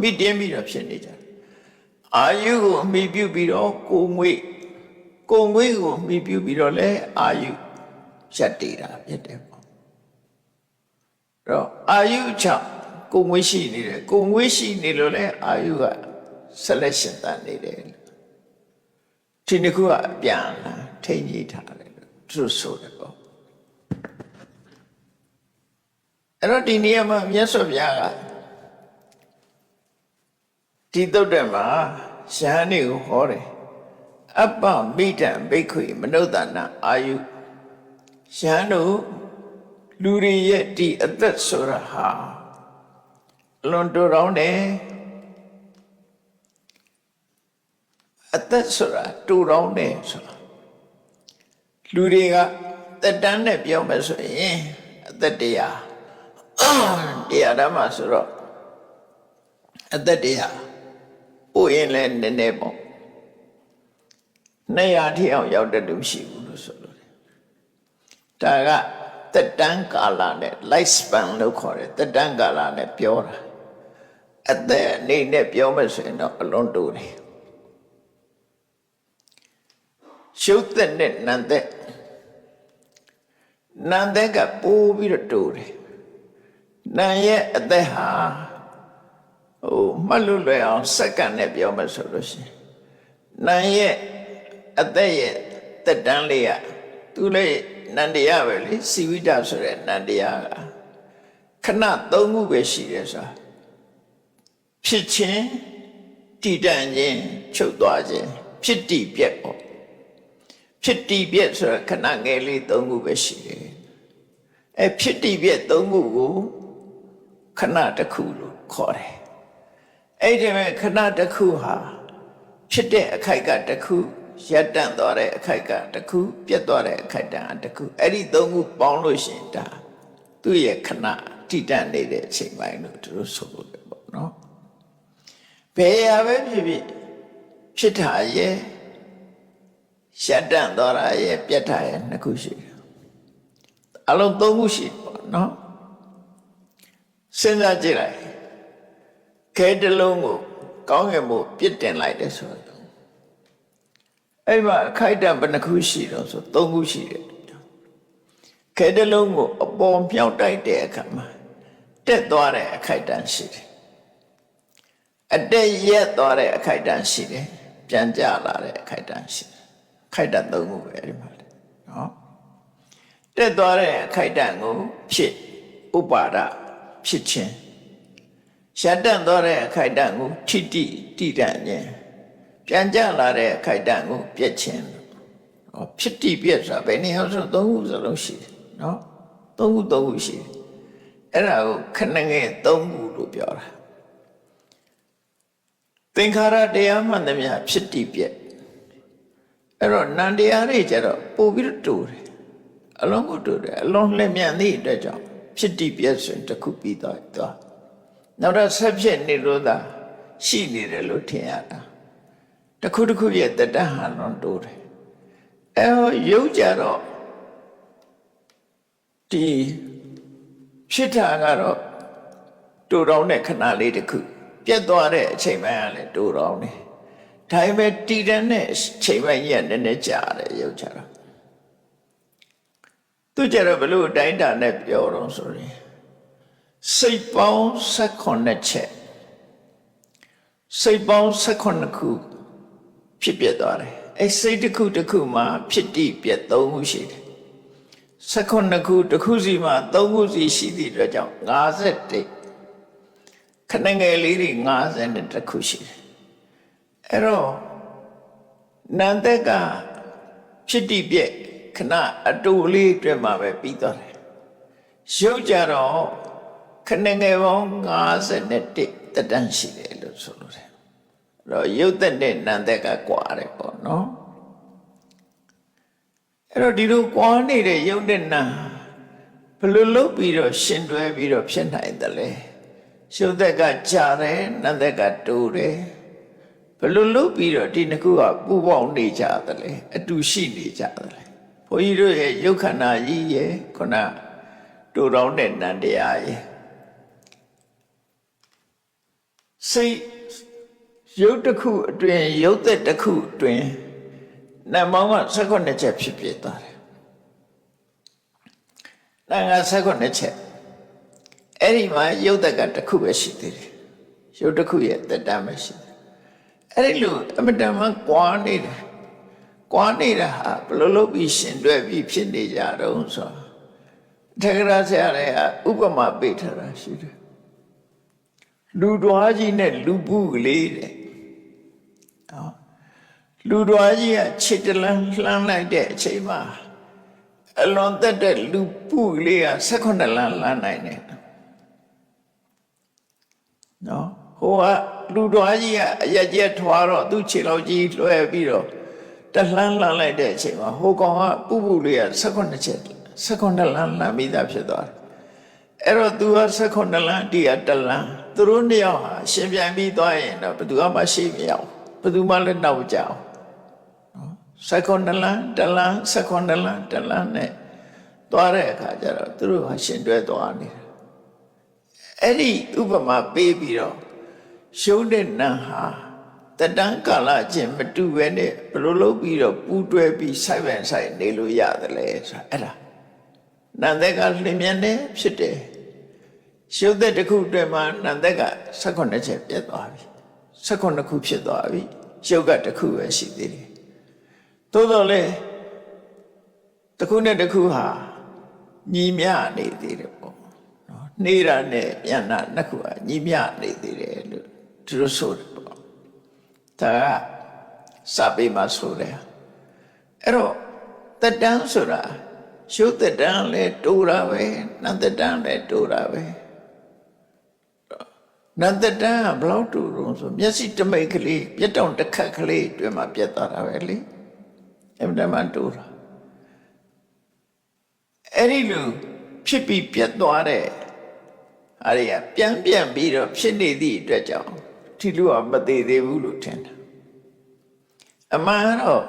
မိတင်းပြီးတော့ဖြစ်နေကြတယ်အာယုကိုအမိပြုပြီးတော့ကိုယ်ငွေကိုအမိပြုပြီးတော့လဲအာယုရက်တည်တာဖြစ်တယ်ပေါ့အဲ့တော့အာယုကြောင့်ကိုယ်ငွေရှိနေတယ်ကိုယ်ငွေရှိနေလို့လဲအာယုကဆက်လက်ရှင်သန်နေတယ်ဒီနှစ်ခုကအပြန်အလှန်ထိန်းညှိထားတယ်လို့သူဆိုတယ်ပေါ့အဲ့တော့ဒီနေရာမှာမြတ်စွာဘုရားကဒီသုတ်တက်မှာယဟန်တွေကိုဟောတယ်အပ္ပမိတံဘိက္ခွေမနုဿာနအာယုယဟန်တို့လူတွေရဲ့ဒီအသက်ဆိုတာဟာလွန်တိုးတောင်းတယ်အသက်ဆိုတာတိုးတောင်းတယ်ဆိုတာလူတွေကတက်တန်းနဲ့ပြောမယ်ဆိုရင်အသက်တရားဓမ္မဆိုတော့အသက်တရားပို့ရင်လည်းနည်းနည်းပေါ့200ထိအောင်ရောက်တဲ့လူရှိဘူးလို့ဆိုလို့ဒါကတက်တန်းကာလနဲ့ life span လို့ခေါ်တယ်တက်တန်းကာလနဲ့ပြောတာအသက်အနေနဲ့ပြောမယ်ဆိုရင်တော့အလွန်တိုးတယ်ရှုပ်သက်နဲ့နန္သက်ကပိုးပြီးတော့တိုးတယ်နံရဲ့အသက်ဟာမှတ်လို့လွယ်အောင်စက္ကန့်နဲ့ပြောမယ်ဆိုလို့ရှိရင်နံရဲ့အသက်ရဲ့တက်တန်းလေးကသူလည်းနန္တရားပဲလေစီဝိတဆိုတဲ့နန္တရားကခဏ3ခုပဲရှိတယ်ဆိုတာဖြစ်ခြင်းတည်တံ့ခြင်းချုပ်သွားခြင်းဖြစ်တည်ပြက်ပေါ့ဖြစ်တည်ပြက်ဆိုတော့ခဏငယ်လေး3ခုပဲရှိတယ်ဖြစ်တည်ပြက်3ခုကိုခဏတစ်ခုလို့ခေါ်တယ်အဲ့ဒီမဲ့ခဏတစ်ခုဟာဖြစ်တဲ့အခိုက်ကတစ်ခုရပ်တန့်သွားတဲ့အခိုက်ကတစ်ခုပြတ်သွားတဲ့အခိုက်တန်တစ်ခုအဲ့ဒီ3ခုပေါင်းလို့ရှိရင်ဒါသူ့ရဲ့ခဏတည်တံ့နေတဲ့အချိန်ပိုင်းလို့သူတို့ဆိုလို့ပေါ့နော်ဘယ်ရပဲဖြစ်တာရဲ့ရပ်တန့်သွားတာရဲ့ပြတ်တာရဲ့2ခုရှိတယ်အလုံး3ခုရှိပေါ့နော်စဉ်းစားကြည့်လိုက်ခဲတစ်လုံးကိုကောင်းကင်ဘုပြစ်တင်လိုက်တယ်ဆိုတော့အဲ့မှာအခိုက်အတန့်ဘယ်နှခုရှိတော့ဆို3ခုရှိတယ်ခဲတစ်လုံးကိုအပေါ်မြောက်တိုက်တဲ့အခါမှာတက်သွားတဲ့အခိုက်အတန့်ရှိတယ်အတက်ရက်သွားတဲ့အခိုက်အတန့်ရှိတယ်ပြန်ကျလာတဲ့အခိုက်အတန့်ရှိတယ်ခိုက်တန့်3ခုပဲအဲ့ဒီမှာနော်တက်သွားတဲ့အခိုက်အတန့်ကိုဖြစ်ဥပါဒဖြစ်ခြင်းရှတန့်သွားတဲ့အခိုက်အတန့်ကိုထိတိတည်တံ့ခြင်းပြန်ကျလာတဲ့အခိုက်အတန့်ကိုပြည့်ခြင်းဖြစ်တည်ပြည့်ဆိုတာဘယ်နည်းအောင်ဆို3ခုစလုံးရှိတယ်နော်3ခုရှိတယ်အဲ့ဒါကိုခဏငယ်3ခုလို့ပြောတာသင်္ခါရတရားမှန်သမျှဖြစ်တည်ပြည့်အဲ့တော့နံတရားတွေကျတော့ပို့ပြီးတော့တိုးတယ်အလုံးကိုတိုးတယ်အလုံးလက်မြန်သည့်အတွက်ကြောင့်ဖြစ်တည်ပြည့်ဆိုရင်တစ်ခုပြီးသွားနောက်တော့ဆက်ဖြစ်နေလို့သာရှိနေတယ်လို့ထင်ရတာတစ်ခုရဲ့တတဟာလွန်တိုးတယ်ရုပ်ကြတော့ဒီဖြစ်တာကတော့တိုးတောင်းတဲ့ခဏလေးတစ်ခုပြတ်သွားတဲ့အချိန်ပိုင်းကလည်းတိုးတောင်းတယ်ဒါပေမဲ့တည်တဲ့ချိန်ပိုင်းကြီးကနည်းနည်းကြာတယ်ရုပ်ကြတော့သူကြတော့ဘလို့အတိုင်းတာနဲ့ပြောတော့ဆိုရင်စိတ်ပေါင်း18ချက်စိတ်ပေါင်း18ခုဖြစ်ပြသွားတယ်အဲ့စိတ်တစ်ခုမှာဖြစ်တည်ပြက်3ခုရှိတယ်18ခုတစ်ခုစီမှာ3ခုစီရှိသည့်အတွက်ကြောင့်51ခဏငယ်လေးတွေ50ခုရှိတယ်အဲ့တော့နန္တကဖြစ်တည်ပြက်ခဏအတူလေးအတွက်မှာပဲပြီးသွားတယ်ရုပ်ကြတော့ခ ခဏငယ်ပေါင်း51တက်တန်းရှိတယ်လို့ဆိုလို့တယ်အဲ့တော့ရုပ်သက်နဲ့နာမ်သက်ကကွာတယ်ပေါ့နော်အဲ့တော့ဒီလိုကွာနေတဲ့ရုပ်နဲ့နာမ်ဘယ်လိုလုပ်ပြီးတော့ရှင်တွဲပြီးတော့ဖြစ်နိုင်တယ်လဲရုပ်သက်ကကြာတယ်နာမ်သက်ကတိုးတယ်ဘယ်လိုလုပ်ပြီးတော့ဒီနှစ်ခုကပူပေါင်းနေကြတယ်လဲအတူရှိနေကြတယ်လဲဘုန်းကြီးတို့ရဲ့ရုပ်ခန္ဓာကြီးရဲ့ခုနတူတောင်းတဲ့နန္တရားရဲ့စိတ်ရုပ်တစ်ခုအတွင်းရုပ်သက်တစ်ခုအတွင်းနာမ်မောင်းက18ချက်ဖြစ်ပြသွားတယ်နာမ်က18ချက်အဲ့ဒီမှာရုပ်သက်ကတစ်ခုပဲရှိသေးတယ်ရုပ်တစ်ခုရဲ့သက်တမ်းပဲရှိတယ်အဲ့ဒီလိုအမတန်မှကွာနေတယ်ကွာနေတာဟာဘယ်လိုလုပ်ပြီးရှင်တွဲပြီးဖြစ်နေကြတော့ဆိုထက္ကရာဆရာတွေကဥပမာပေးထားတာရှိတယ်လူတော်ကြီးနဲ့လူပူကလေးတဲ့လူတော်ကြီးကခြေတလန်းလှမ်းလိုက်တဲ့အချိန်မှာအလွန်သက်တဲ့လူပူကလေးက18လမ်းလှမ်းနိုင်တယ်နော်ဟိုကလူတော်ကြီးကအရက်ကျက်ထွားတော့သူ့ခြေလောက်ကြီးလွှဲပြီးတော့တလှမ်းလှမ်းလိုက်တဲ့အချိန်မှာဟိုကောင်ကပူပူလေးက18ချက်18လမ်းလှမ်းပြီးသားဖြစ်သွားတယ်အဲ့တော့သူက18လမ်းတီးကတလမ်းသူတို့နှစ်ယောက်ဟာရှင်ပြန်ပြီးသွားရင်တော့ဘယ်သူမှရှိမရအောင်ဘယ်သူမှလည်းနောက်ကြအောင်နော်18လမ်းတလမ်း18လမ်းတလမ်းနဲ့သွားတဲ့အခါကျတော့သူတို့ဟာရှင်တွဲသွားနေတယ်အဲ့ဒီဥပမာပေးပြီးတော့ရှုံးတဲ့နံဟာတတန်းကာလချင်းမတူပဲနဲ့ဘယ်လိုလုပ်ပြီးတော့ပူးတွဲပြီးဆိုင်ပန်ဆိုင်နေလို့ရတယ်လဲဆိုတာအဲ့ဒါနံသက်ကလင်းမြန်တယ်ဖြစ်တယ်ရှုပ်သက်တစ်ခုအတွင်းမှာနံသက်က18ချက်ပြတ်သွားပြီ18ခုဖြစ်သွားပြီရှုပ်ကတစ်ခုပဲရှိသေးတယ်သို့တော်လည်းတစ်ခုနဲ့တစ်ခုဟာညီမျှနေသေးတယ်ပေါ့နော်နေတာနဲ့ပြန်တာနှစ်ခုဟာညီမျှနေသေးတယ်လို့သူတို့ဆိုတယ်ပေါ့ဒါကစာပေမှာဆိုတယ်အဲ့တော့တက်တန်းဆိုတာရှုပ်တက်တန်းလည်းတိုးတာပဲနတ်တက်တန်းလည်းတိုးတာပဲနတ်တက်တန်းကဘယ်လောက်တိုးတော့ဆိုမျက်စိတမိတ်ကလေးပြက်တောင်တစ်ခတ်ကလေးအတွင်းမှာပြက်သွားတာပဲလေအမှန်တမ်းတိုးတာအဲ့ဒီလိုဖြစ်ပြီးပြက်သွားတဲ့အားရပြန်ပြီးတော့ဖြစ်နေသည့်အတွက်ကြောင့်ဒီလူကမသေးသေးဘူးလို့ထင်တာအမှန်တော့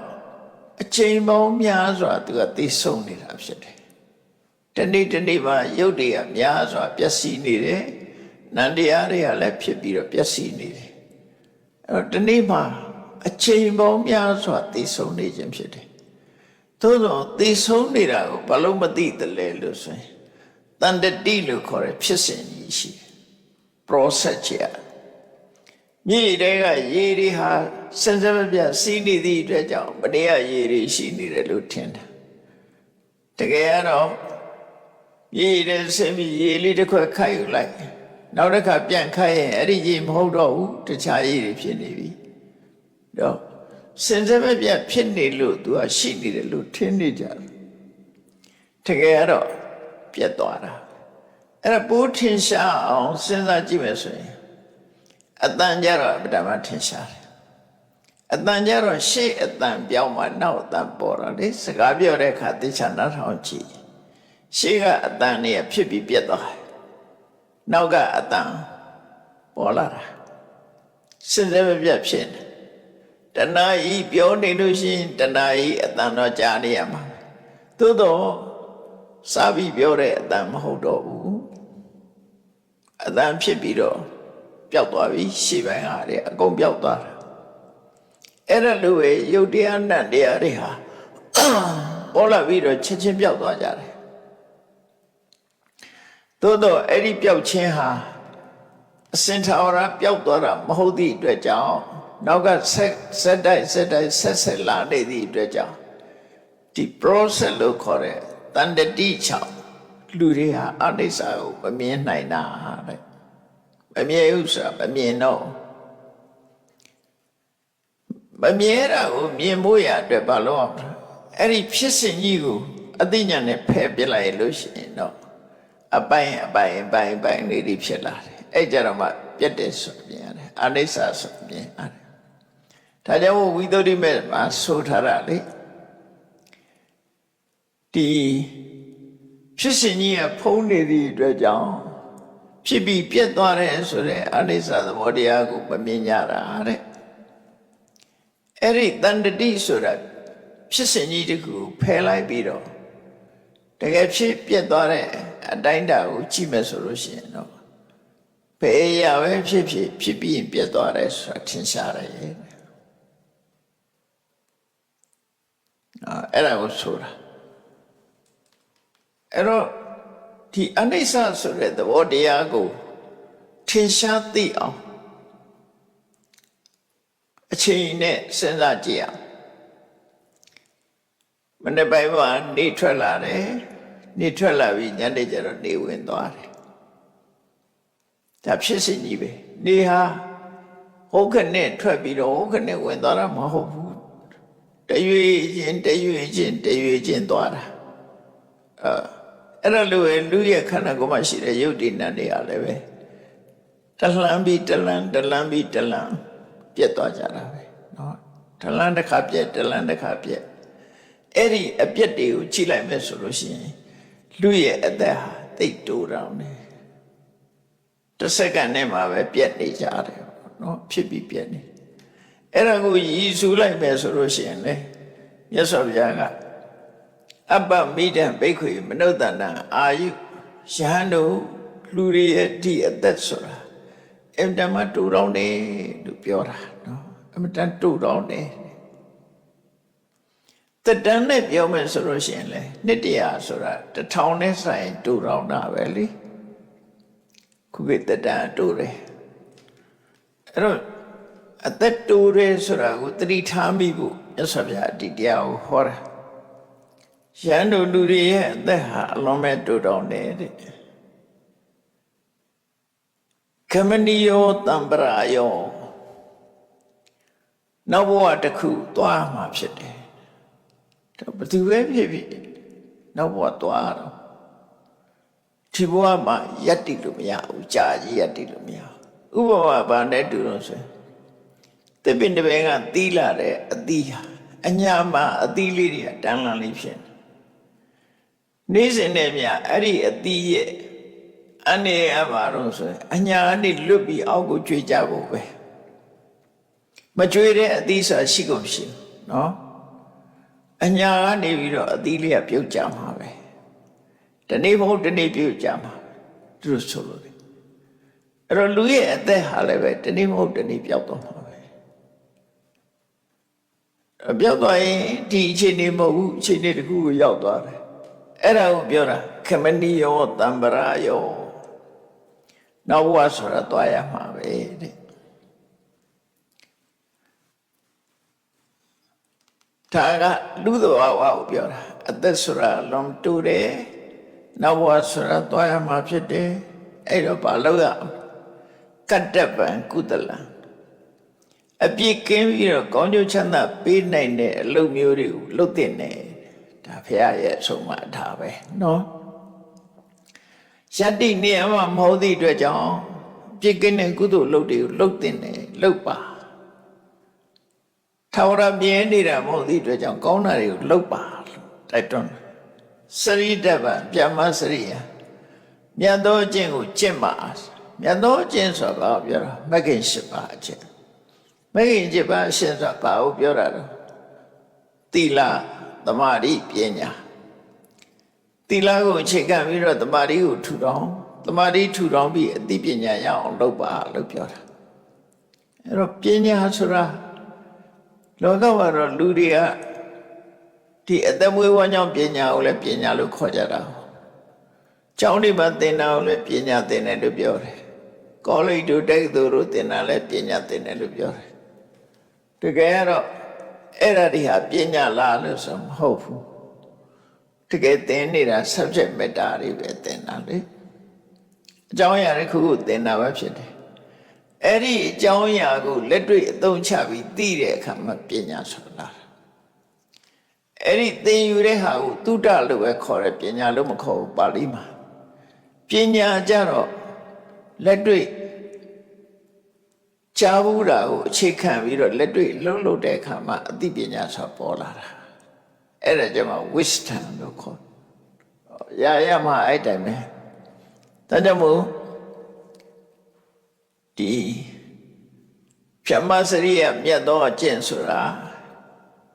အချိန်ပေါင်းများစွာသူကသိဆုံးနေတာဖြစ်တယ်တနေ့မှာရုပ်တွေကများစွာပျက်စီးနေတယ်နန္တရားတွေကလည်းဖြစ်ပြီးတော့ပျက်စီးနေတယ်အဲ့တော့တနေ့မှာအချိန်ပေါင်းများစွာသိဆုံးနေခြင်းဖြစ်တယ်သို့သောသိဆုံးနေတာကိုဘာလို့မသိသလဲလို့ဆိုရင်တန်တတိလို့ခေါ်တဲ့ဖြစ်စဉ်ကြီးရှိတယ် process ကြီးမြေတဲကရေတွေဟာစံစမပြစီးနေသည့်အတွက်ကြောင့်မတရားရေတွေရှိနေတယ်လို့ထင်တယ်တကယ်တော့မြေတဲဆင်းပြီးရေလေးတစ်ခွက်ခိုက်ယူလိုက်နောက်တစ်ခါပြန်ခိုက်ရင်အဲ့ဒီရေမဟုတ်တော့ဘူးတခြားရေတွေဖြစ်နေပြီတော့စင်စမပြဖြစ်နေလို့သူကရှိနေတယ်လို့ထင်နေကြတယ်တကယ်တော့ပြတ်သွားတာအဲ့ဒါပိုးထင်ရှားအောင်စဉ်းစားကြည့်မယ်ဆိုရင်အတန်ကြတော့ပထမထင်ရှားတယ်အတန်ကြတော့ရှေ့အတန်ပြောင်းမှနောက်အတန်ပေါ်တော့လေစကားပြောတဲ့အခါသိချာနားထောင်ကြည့်ရှေ့ကအတန်เนี่ยဖြစ်ပြီးပြတ်သွားတယ်နောက်ကအတန်ပေါ်လာတာစဉ်းစားမပြတ်ဖြစ်နေတဏှာဤပြောနေလို့ရှိရင်တဏှာဤအတန်တော့ကြားနေရမှာသို့တော့စာပြီးပြောတဲ့အတန်မဟုတ်တော့ဘူးအတန်ဖြစ်ပြီးတော့ပျောက်သွားပြီရှေ့ပိုင်းဟာတဲ့အကုန်ပျောက်သွားတာအဲ့ဒါလိုပဲယုတ်တရားနတ်တရားတွေဟာပေါ်လာပြီးတော့ချက်ချင်းပျောက်သွားကြတယ်သို့တော့အဲ့ဒီပျောက်ခြင်းဟာအစင်ထာဝရပျောက်သွားတာမဟုတ်သည့်အတွက်ကြောင့်နောက်ကဆက်တိုက်လာနေသည့်အတွက်ကြောင့်ဒီ process လို့ခေါ်တဲ့တန်တတိချောင်းလူတွေဟာအနိစ္စကိုမမြင်နိုင်တာတဲ့မမြဲဥစ္စာမမြင်တော့မမြဲတာကိုမြင်ဖို့ရအတွက်ဘာလို့အောင်အဲ့ဒီဖြစ်စဉ်ကြီးကိုအသိဉာဏ်နဲ့ဖယ်ပြလိုက်လို့ရှိရင်တော့ အပိုင်းလေးတွေဖြစ်လာတယ်အဲ့ကြတော့မှပြတ်တယ်ဆိုပြင်ရတယ်အနိစ္စဆိုပြင်ရတယ်ဒါကြောင့်ဝိသုဒ္ဓိမေမှာဆိုထားတာလေဒီဖြစ်စဉ်ကြီးကဖုံးနေသည့်အတွက်ကြောင့်ဖြစ်ပြီးပြတ်သွားတယ်ဆိုတဲ့အနိစ္စသဘောတရားကိုမမြင်ကြတာတဲ့အဲ့ဒီတန်တတိဆိုတာဖြစ်စဉ်ကြီးတခုဖယ်လိုက်ပြီးတော့တကယ်ဖြစ်ပြတ်သွားတဲ့အတိုင်းတာကိုကြည့်မယ်ဆိုလို့ရှိရင်တော့ဘယ်ရပဲဖြစ်ပြီးရင်ပြတ်သွားတယ်ဆိုတာထင်ရှားတယ်ရဲ့အဲ့ဒါကိုဆိုတာအဲ့တော့ဒီအနိစ္စဆိုတဲ့သဘောတရားကိုထင်ရှားသိအောင်အချိန်နဲ့စဉ်းစားကြည့်အောင်မနေ့ပိုင်းမှာနေထွက်လာတယ်နေထွက်လာပြီးညနေကျတော့နေဝင်သွားတယ်ဒါဖြစ်စဉ်ကြီးပဲနေဟာဟုတ်ခနဲ့ထွက်ပြီးတော့ဟုတ်ခနဲ့ဝင်သွားတာမဟုတ်ဘူးတရွေချင်းသွားတာအဲ့ဒါလိုလူရဲ့ခန္ဓာကိုယ်မှာရှိတဲ့ယုတ်တိနတ်တွေကလည်းပဲတလန်းပြီးတလန်းပြတ်သွားကြတာပဲเนาะတလန်းတစ်ခါပြတ်တလန်းတစ်ခါပြတ်အဲ့ဒီအပြတ်တွေကိုကြည့်လိုက်မယ်ဆိုလို့ရှိရင်လူရဲ့အသက်ဟာသိပ်တိုးတောင်တယ်တစ်စက္ကန့်နဲ့မှပဲပြတ်နေကြတယ်เนาะဖြစ်ပြီးပြတ်နေအဲ့ဒါကိုရည်စူးလိုက်မယ်ဆိုလို့ရှိရင်လေမြတ်စွာဘုရားကအပ္ပမိဒံဘိက္ခွေမနုဿန္တံအာယုယဟန်တို့လူတွေရဲ့ဒီအသက်ဆိုတာအင်တမတူတောင်းတယ်လို့ပြောတာနော်အမတန်တူတောင်းတယ်တတန်းနဲ့ပြောမယ်ဆိုလို့ရှိရင်လေနှစ်တရာဆိုတာ1000နဲ့ဆိုင်တူတောင်းတာပဲလေခုကတတန်းတူတယ်အဲ့တော့အသက်တူတယ်ဆိုတာကိုသတိထားမိဖို့မြတ်စွာဘုရားဒီတရားကိုဟောတာရန်တို့လူတွေရဲ့အသက်ဟာအလွန်ပဲတူတောင်းတယ်တဲ့ခမဏီယောတံပရာယောနောက်ဘဝတစ်ခုသွားမှာဖြစ်တယ်ဒါဘယ်သူပဲဖြစ်ဖြစ်နောက်ဘဝသွားတော့ဒီဘဝမှာယက်တိလို့မရဘူးကြာကြီးယက်တိလို့မရဘူးဥပမာဘာနဲ့တူလို့ဆိုရင်တပင်တပင်ကသီးလာတဲ့အသီးဟာအညာမှာအသီးလေးတွေကတန်းလန်းလေးဖြစ်နေစဉ်နဲ့မြအဲ့ဒီအသီးရဲ့အနေအပါတော့ဆိုရင်အညာကနေလွတ်ပြီးအောက်ကိုကျွေးကြဖို့ပဲမကျွေးတဲ့အသီးဆိုတာရှိကုန်ရှိနော်အညာကနေပြီးတော့အသီးလေးကပြုတ်ကြမှာပဲတနေ့မဟုတ်တနေ့ပြုတ်ကြမှာသူတို့ဆိုလို့လေအဲ့တော့လူရဲ့အသက်ဟာလည်းပဲတနေ့မဟုတ်တနေ့ပျောက်သွားမှာပဲပျောက်သွားရင်ဒီအခြေအနေမဟုတ်ဘူးအခြေအနေတစ်ခုကိုရောက်သွားတယ်အဲ့ဒါကိုပြောတာခမဏီယောတံပရာယောနောက်ဘဝဆိုတာသွားရမှာပဲတဲ့ဒါကလူသဘာဝကိုပြောတာအသက်ဆိုတာလွန်တူတယ်နောက်ဘဝဆိုတာသွားရမှာဖြစ်တယ်အဲ့တော့ဘာလို့ရကတ္တပံကုသလံအပြစ်ကင်းပြီးတော့ကောင်းကျိုးချမ်းသာပေးနိုင်တဲ့အလုပ်မျိုးတွေကိုလုပ်တဲ့နဲ့ဒါဘုရားရဲ့အဆုံးအမထားပဲနော်ယတ္တိနေရာမှာမဟုတ်သည့်အတွက်ကြောင့်ပြစ်ကင်းတဲ့ကုသိုလ်လုပ်တွေကိုလုပ်တဲ့နဲ့လုပ်ပါထာဝရပြင်းနေတာမဟုတ်သည့်အတွက်ကြောင့်ကောင်းတာတွေကိုလုပ်ပါလို့တိုက်တွန်းစရိတ္တပံပြမစရိယမြတ်သောအကျင့်ကိုကျင့်ပါမြတ်သောအကျင့်ဆိုတာဘာပြောတာမဂ္ဂင်၈ပါးအကျင့်မဂ္ဂင်၈ပါးအရှင်းဆိုတာဘာကိုပြောတာလဲသီလသမာဓိပညာသီလကိုအခြေခံပြီးတော့သမာဓိကိုထူထောင်သမာဓိထူထောင်ပြီးအသိပညာရအောင်လုပ်ပါလို့ပြောတာအဲ့တော့ပညာဆိုတာလောကမှာတော့လူတွေကဒီအသက်မွေးဝမ်းကြောင်းပညာကိုလည်းပညာလို့ခေါ်ကြတာကျောင်းတွေမှာသင်တာကိုလည်းပညာသင်တယ်လို့ပြောတယ်ကောလိပ်တို့တက္ကသိုလ်တို့သင်တာလည်းပညာသင်တယ်လို့ပြောတယ်တကယ်ကတော့အဲ့ဒါတွေဟာပညာလားလို့ဆိုမဟုတ်ဘူးတကယ်သင်နေတာ subject matter တွေပဲသင်တာလေအကြောင်းအရာတစ်ခုခုသင်တာပဲဖြစ်တယ်အဲ့ဒီအကြောင်းအရာကိုလက်တွေ့အသုံးချပြီးသိတဲ့အခါမှာပညာဆိုတာအဲ့ဒီသင်ယူတဲ့ဟာကိုသုတလို့ပဲခေါ်တယ်ပညာလို့မခေါ်ဘူးပါဠိမှာ ပညာကြတော့လက်တွေ့ကြားဘူးတာကိုအခြေခံပြီးတော့လက်တွေ့လှုပ်လှုပ်တဲ့အခါမှာအသိပညာဆိုပေါ်လာတာအဲ့ဒါကြောင့် wisdom လို့ခေါ်ရမှာအဲ့တိုင်းပဲဒါကြောင့်မို့ဒီဖြမစရိယမြတ်သောအကျင့်ဆိုတာ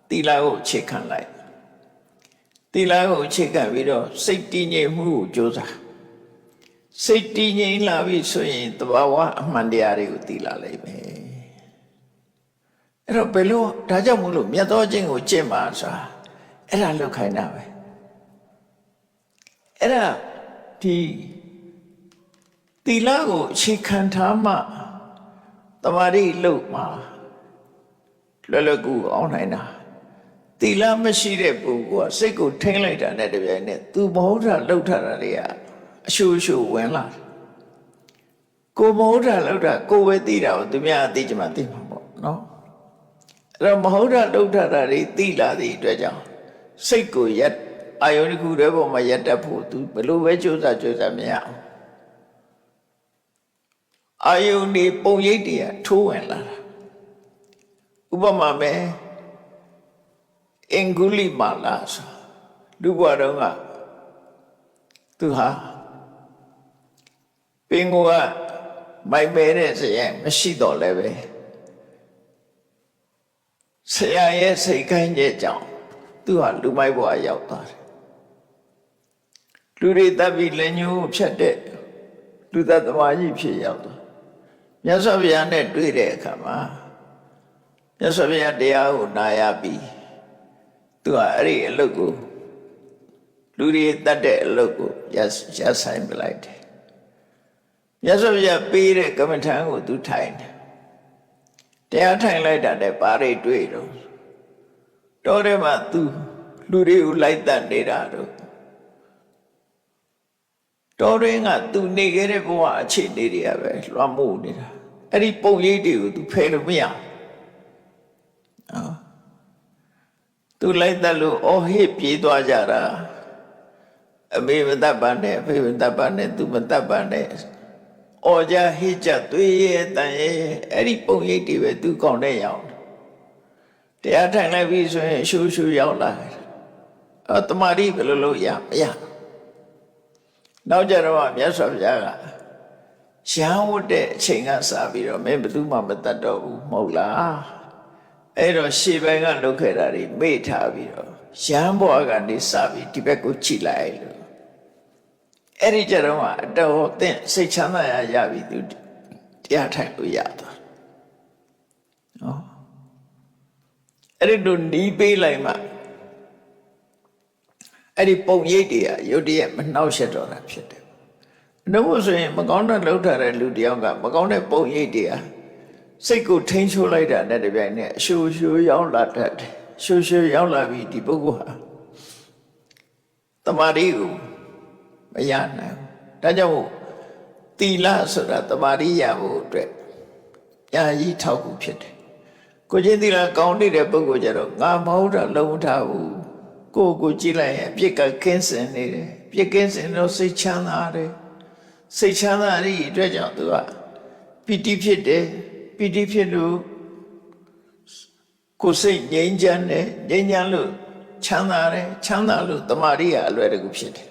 သီလကိုအခြေခံလိုက်သီလကိုအခြေခံပြီးတော့စိတ်တည်ငြိမ်မှုကိုကြိုးစားစိတ်တည်ငြိမ်လာပြီဆိုရင်သဘာဝအမှန်တရားတွေကိုသိလာလိမ့်မယ်အဲ့တော့ဘယ်လိုဒါကြောင့်မို့လို့မြတ်သောအကျင့်ကိုကျင့်ပါဆိုတာအဲ့ဒါလောက်ခိုင်းတာပဲအဲ့ဒါဒီသီလကိုအခြေခံထားမှတမာတိလို့မှာလွယ်လွယ်ကူအောင်နိုင်တာသီလမရှိတဲ့ပုဂ္ဂိုလ်ကစိတ်ကိုထိန်းလိုက်တာနဲ့တပြိုင်နက်သူမဟုတ်တာလှုပ်ထားတာတွေကအရှူရှူဝင်လာတယ်ကိုမဟုတ်တာလှုပ်တာကိုပဲသိတာကိုသူများအသိကြမှာသိမှာပေါ့နော်အဲ့တော့မဟုတ်တာလှုပ်ထားတာတွေသိလာသည့်အတွက်ကြောင့်စိတ်ကိုရက်အာယုန်တစ်ခုတည်းပေါ်မှာရက်တက်ဖို့သူဘယ်လိုပဲကြိုးစားမရအောင်အာယုန်ဒီပုံရိပ်တွေကထိုးဝင်လာတာဥပမာပဲအင်္ဂုလိမာလာဆိုလူဘွားတော်ကသူဟာပင်ကိုကမိုက်မဲတဲ့ဆရာမရှိတော့လည်းပဲဆရာရဲ့စိတ်ခိုင်းတဲ့ကြောင့်သူဟာလူမိုက်ဘွားရောက်သွားတယ်လူတွေတပ်ပြီးလက်ညှိုးဖြတ်တဲ့လူသက်သမားကြီးဖြစ်ရောက်သွားမြတ်စွာဘုရားနဲ့တွေ့တဲ့အခါမှာမြတ်စွာဘုရားတရားကိုနာရပြီးသူကအဲ့ဒီအလုပ်ကိုလူတွေတတ်တဲ့အလုပ်ကိုရဆိုင်ပလိုက်တယ်မြတ်စွာဘုရားပေးတဲ့ကမ္မထံကိုသူထိုင်တယ်တရားထိုင်လိုက်တာနဲ့ဘာတွေတွေ့တော့ထဲမှာသူလူတွေကိုလိုက်တတ်နေတာတော့တော်ရင်းကသူနေခဲ့တဲ့ဘဝအခြေအနေတွေကပဲလွှမ်းမိုးနေတာအဲ့ဒီပုံရိပ်တွေကိုသူဖယ်လို့မရသူလိုက်တတ်လို့အော်ဟစ်ပြေးသွားကြတာအမေမတတ်ပါနဲ့အဖေမတတ်ပါနဲ့သူမတတ်ပါနဲ့အော်ကြဟစ်ကြသွေးရဲ့တန်ရဲ့အဲ့ဒီပုံရိပ်တွေပဲသူကောင်းတဲ့ရောက်တရားထိုင်လိုက်ပြီဆိုရင်ရှူရှူရောက်လာတယ်တမာတိဘယ်လိုလုပ်ရမရနောက်ကြတော့မြတ်စွာဘုရားကရဟန်းဝတ်တဲ့အချိန်ကစပြီးတော့မင်းဘယ်သူမှမတတ်တော့ဘူးမဟုတ်လားအဲ့တော့ရှေ့ပိုင်းကလုပ်ခဲ့တာတွေမေ့ထားပြီးတော့ရဟန်းဘဝကနေစပြီးဒီဘက်ကိုကြည့်လိုက်လို့အဲ့ဒီကြတော့အတော်သင့်စိတ်ချမ်းသာရပြီသူတရားထိုင်လို့ရသွားနော်အဲ့ဒီလိုနီးပေးလိုက်မှအဲ့ဒီပုံရိပ်တွေကရုတ်တရက်မနှောက်ယှက်တော့တာဖြစ်တယ်။နှုတ်ဆိုရင်မကောင်းတဲ့လှုပ်ထားတဲ့လူတယောက်ကမကောင်းတဲ့ပုံရိပ်တွေကစိတ်ကိုထိန်းချိုးလိုက်တာနဲ့တပြိုင်နက်အရှူရှူရောက်လာတတ်တယ်။ရှူရှူရောက်လာပြီးဒီပုဂ္ဂိုလ်ဟာတမာတိကိုမရနိုင်ဘူး။ဒါကြောင့်သီလဆိုတာတမာတိရဖို့အတွက်ညာကြီးထောက်ကူဖြစ်တယ်။ကိုချင်းသီလကောင်းနေတဲ့ပုဂ္ဂိုလ်ကြတော့ငါမဟုတ်တာလုံးထားဘူး။ကိုကြည့်လိုက်ရင်အပြစ်ကကင်းစင်နေတယ်ပြစ်ကင်းစင်တော့စိတ်ချမ်းသာတယ်စိတ်ချမ်းသာရတဲ့အတွက်ကြောင့်သူကပီတိဖြစ်တယ်ပီတိဖြစ်လို့ကိုယ်စိတ်ငြိမ်းချမ်းတယ်ငြိမ်းချမ်းလို့ချမ်းသာတယ်ချမ်းသာလို့တမာရိယာအလွယ်တကူဖြစ်တယ်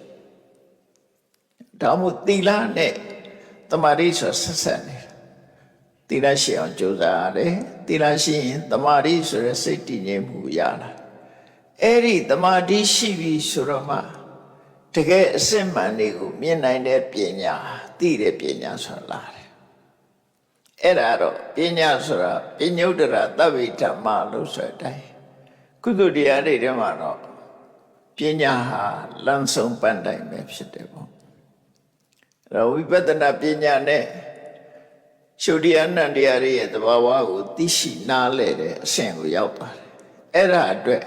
ဒါမှမဟုတ်သီလနဲ့တမာရိဆိုဆက်ဆက်နေသီလရှိအောင်ကြိုးစားရတယ်သီလရှိရင်တမာရိဆိုတဲ့စိတ်တည်ငြိမ်မှုရလာအဲ့ဒီတမာတိရှိပြီဆိုတော့မှတကယ်အစစ်မှန်တွေကိုမြင်နိုင်တဲ့ပညာသိတဲ့ပညာဆိုတာလာတယ်အဲ့ဒါတော့ပညာဆိုတာပညုတ္တရသဗ္ဗိဓမ္မလို့ဆိုတဲ့အတိုင်းကုသတရားတွေထဲမှာတော့ပညာဟာလမ်းဆုံးပန်းတိုင်ပဲဖြစ်တယ်ပေါ့အဲ့တော့ဝိပဿနာပညာနဲ့ရှုတရားနံတရားတွေရဲ့သဘာဝကိုသိရှိနားလည်တဲ့အဆင့်ကိုရောက်ပါတယ်အဲ့ဒါအတွက်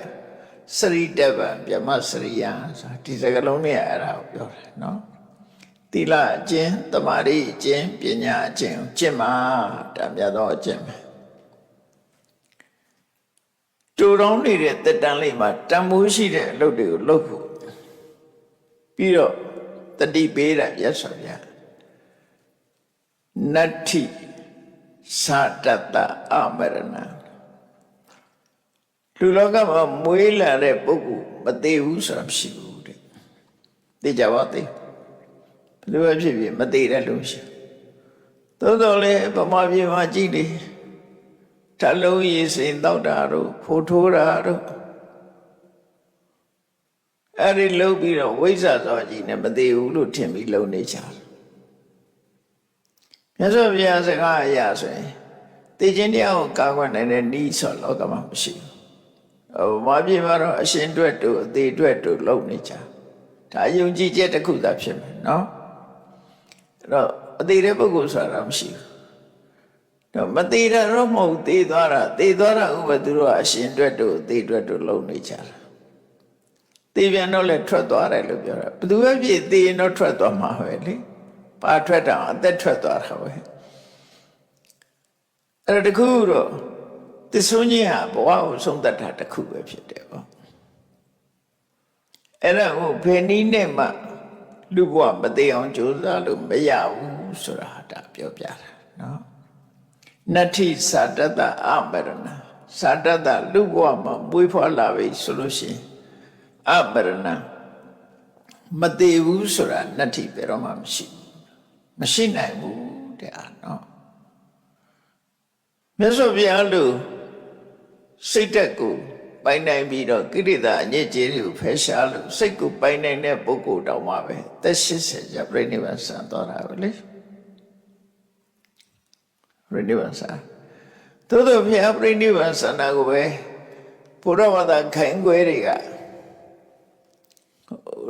စရိတဗံဗြဟ္မစရိယံဆိုတာဒီစကားလုံးနဲ့အဲ့ဒါကိုပြောတယ်နော်သီလအကျင့်သမာဓိအကျင့်ပညာအကျင့်ကျင့်မှာဒါမြတ်သောအကျင့်ပဲတူတောင်းနေတဲ့တက်တန်းလေးမှာတန်ဖိုးရှိတဲ့အလုပ်တွေကိုလုပ်ဖို့ပြီးတော့ တတိပေးတာမြတ်စွာဘုရားနတ္ထိသာတတအမရဏလူလောကမှာမွေးလာတဲ့ပုဂ္ဂိုလ်မသေးဘူးဆိုတာမရှိဘူးတဲ့သိကြပါသေးဘယ်လိုဖြစ်ဖြစ်မသေးတဲ့လူရှိသို့တော်လည်းဗမာပြည်မှာကြည့်တယ်ဓာတ်လုံးရည်စိန်တောက်တာတို့ဖိုးထိုးတာတို့အဲ့ဒီလှုပ်ပြီးတော့ဝိဇ္ဇာသောကြီးနဲ့မသေးဘူးလို့ထင်ပြီးလုံနေကြတယ်မြတ်စွာဘုရားစကားအရာဆိုရင်သိချင်းတရားကိုကာကွယ်နိုင်တဲ့ဤဆိုလောကမှာမရှိဘူးဗမာပြည်မှာတော့အရှင်အတွက်တို့အသေးအတွက်တို့လုံနေကြဒါယုံကြည်ချက်တစ်ခုသာဖြစ်မယ်နော်အဲ့တော့အသေးတဲ့ပုဂ္ဂိုလ်ဆိုတာမရှိဘူးတော့မသေးတာတော့မဟုတ်သေးသွားတာဥပသူတို့ကအရှင်အတွက်တို့အသေးအတွက်တို့လုံနေကြတာသေပြန်တော့လည်းထွက်သွားတယ်လို့ပြောတာဘယ်သူပဲဖြစ်သေရင်တော့ထွက်သွားမှာပဲလေပါထွက်တာအသက်ထွက်သွားတာပဲအဲ့ဒါတခုတော့သစ္စုံကြီးဟာဘဝကိုဆုံးသက်တာတခုပဲဖြစ်တယ်ပေါ့အဲ့ဒါကိုဘယ်နည်းနဲ့မှလူဘဝမသေးအောင်ကြိုးစားလို့မရဘူးဆိုတာဒါပြောပြတာနော်နတ္ထိသာတတအမရဏသာတတလူဘဝမှာမွေးဖွားလာပြီဆိုလို့ရှိရင်အမရဏမသေးဘူးဆိုတာနတ္ထိဘယ်တော့မှမရှိနိုင်ဘူးတဲ့နော်မြတ်စွာဘုရားလူစိတ်တက်ကိုပိုင်နိုင်ပြီးတော့ကိရိတာအညစ်အကြေးတွေကိုဖယ်ရှားလို့စိတ်ကိုပိုင်နိုင်တဲ့ပုဂ္ဂိုလ်တောင်မှပဲသက်80ကျပြိဋိဘံဆံသွားတာပဲလေပြိဋိဘံဆံသို့သောဘုရားပြိဋိဘံဆံတာကိုပဲဘုရားဝါဒခိုင်ခွဲတွေက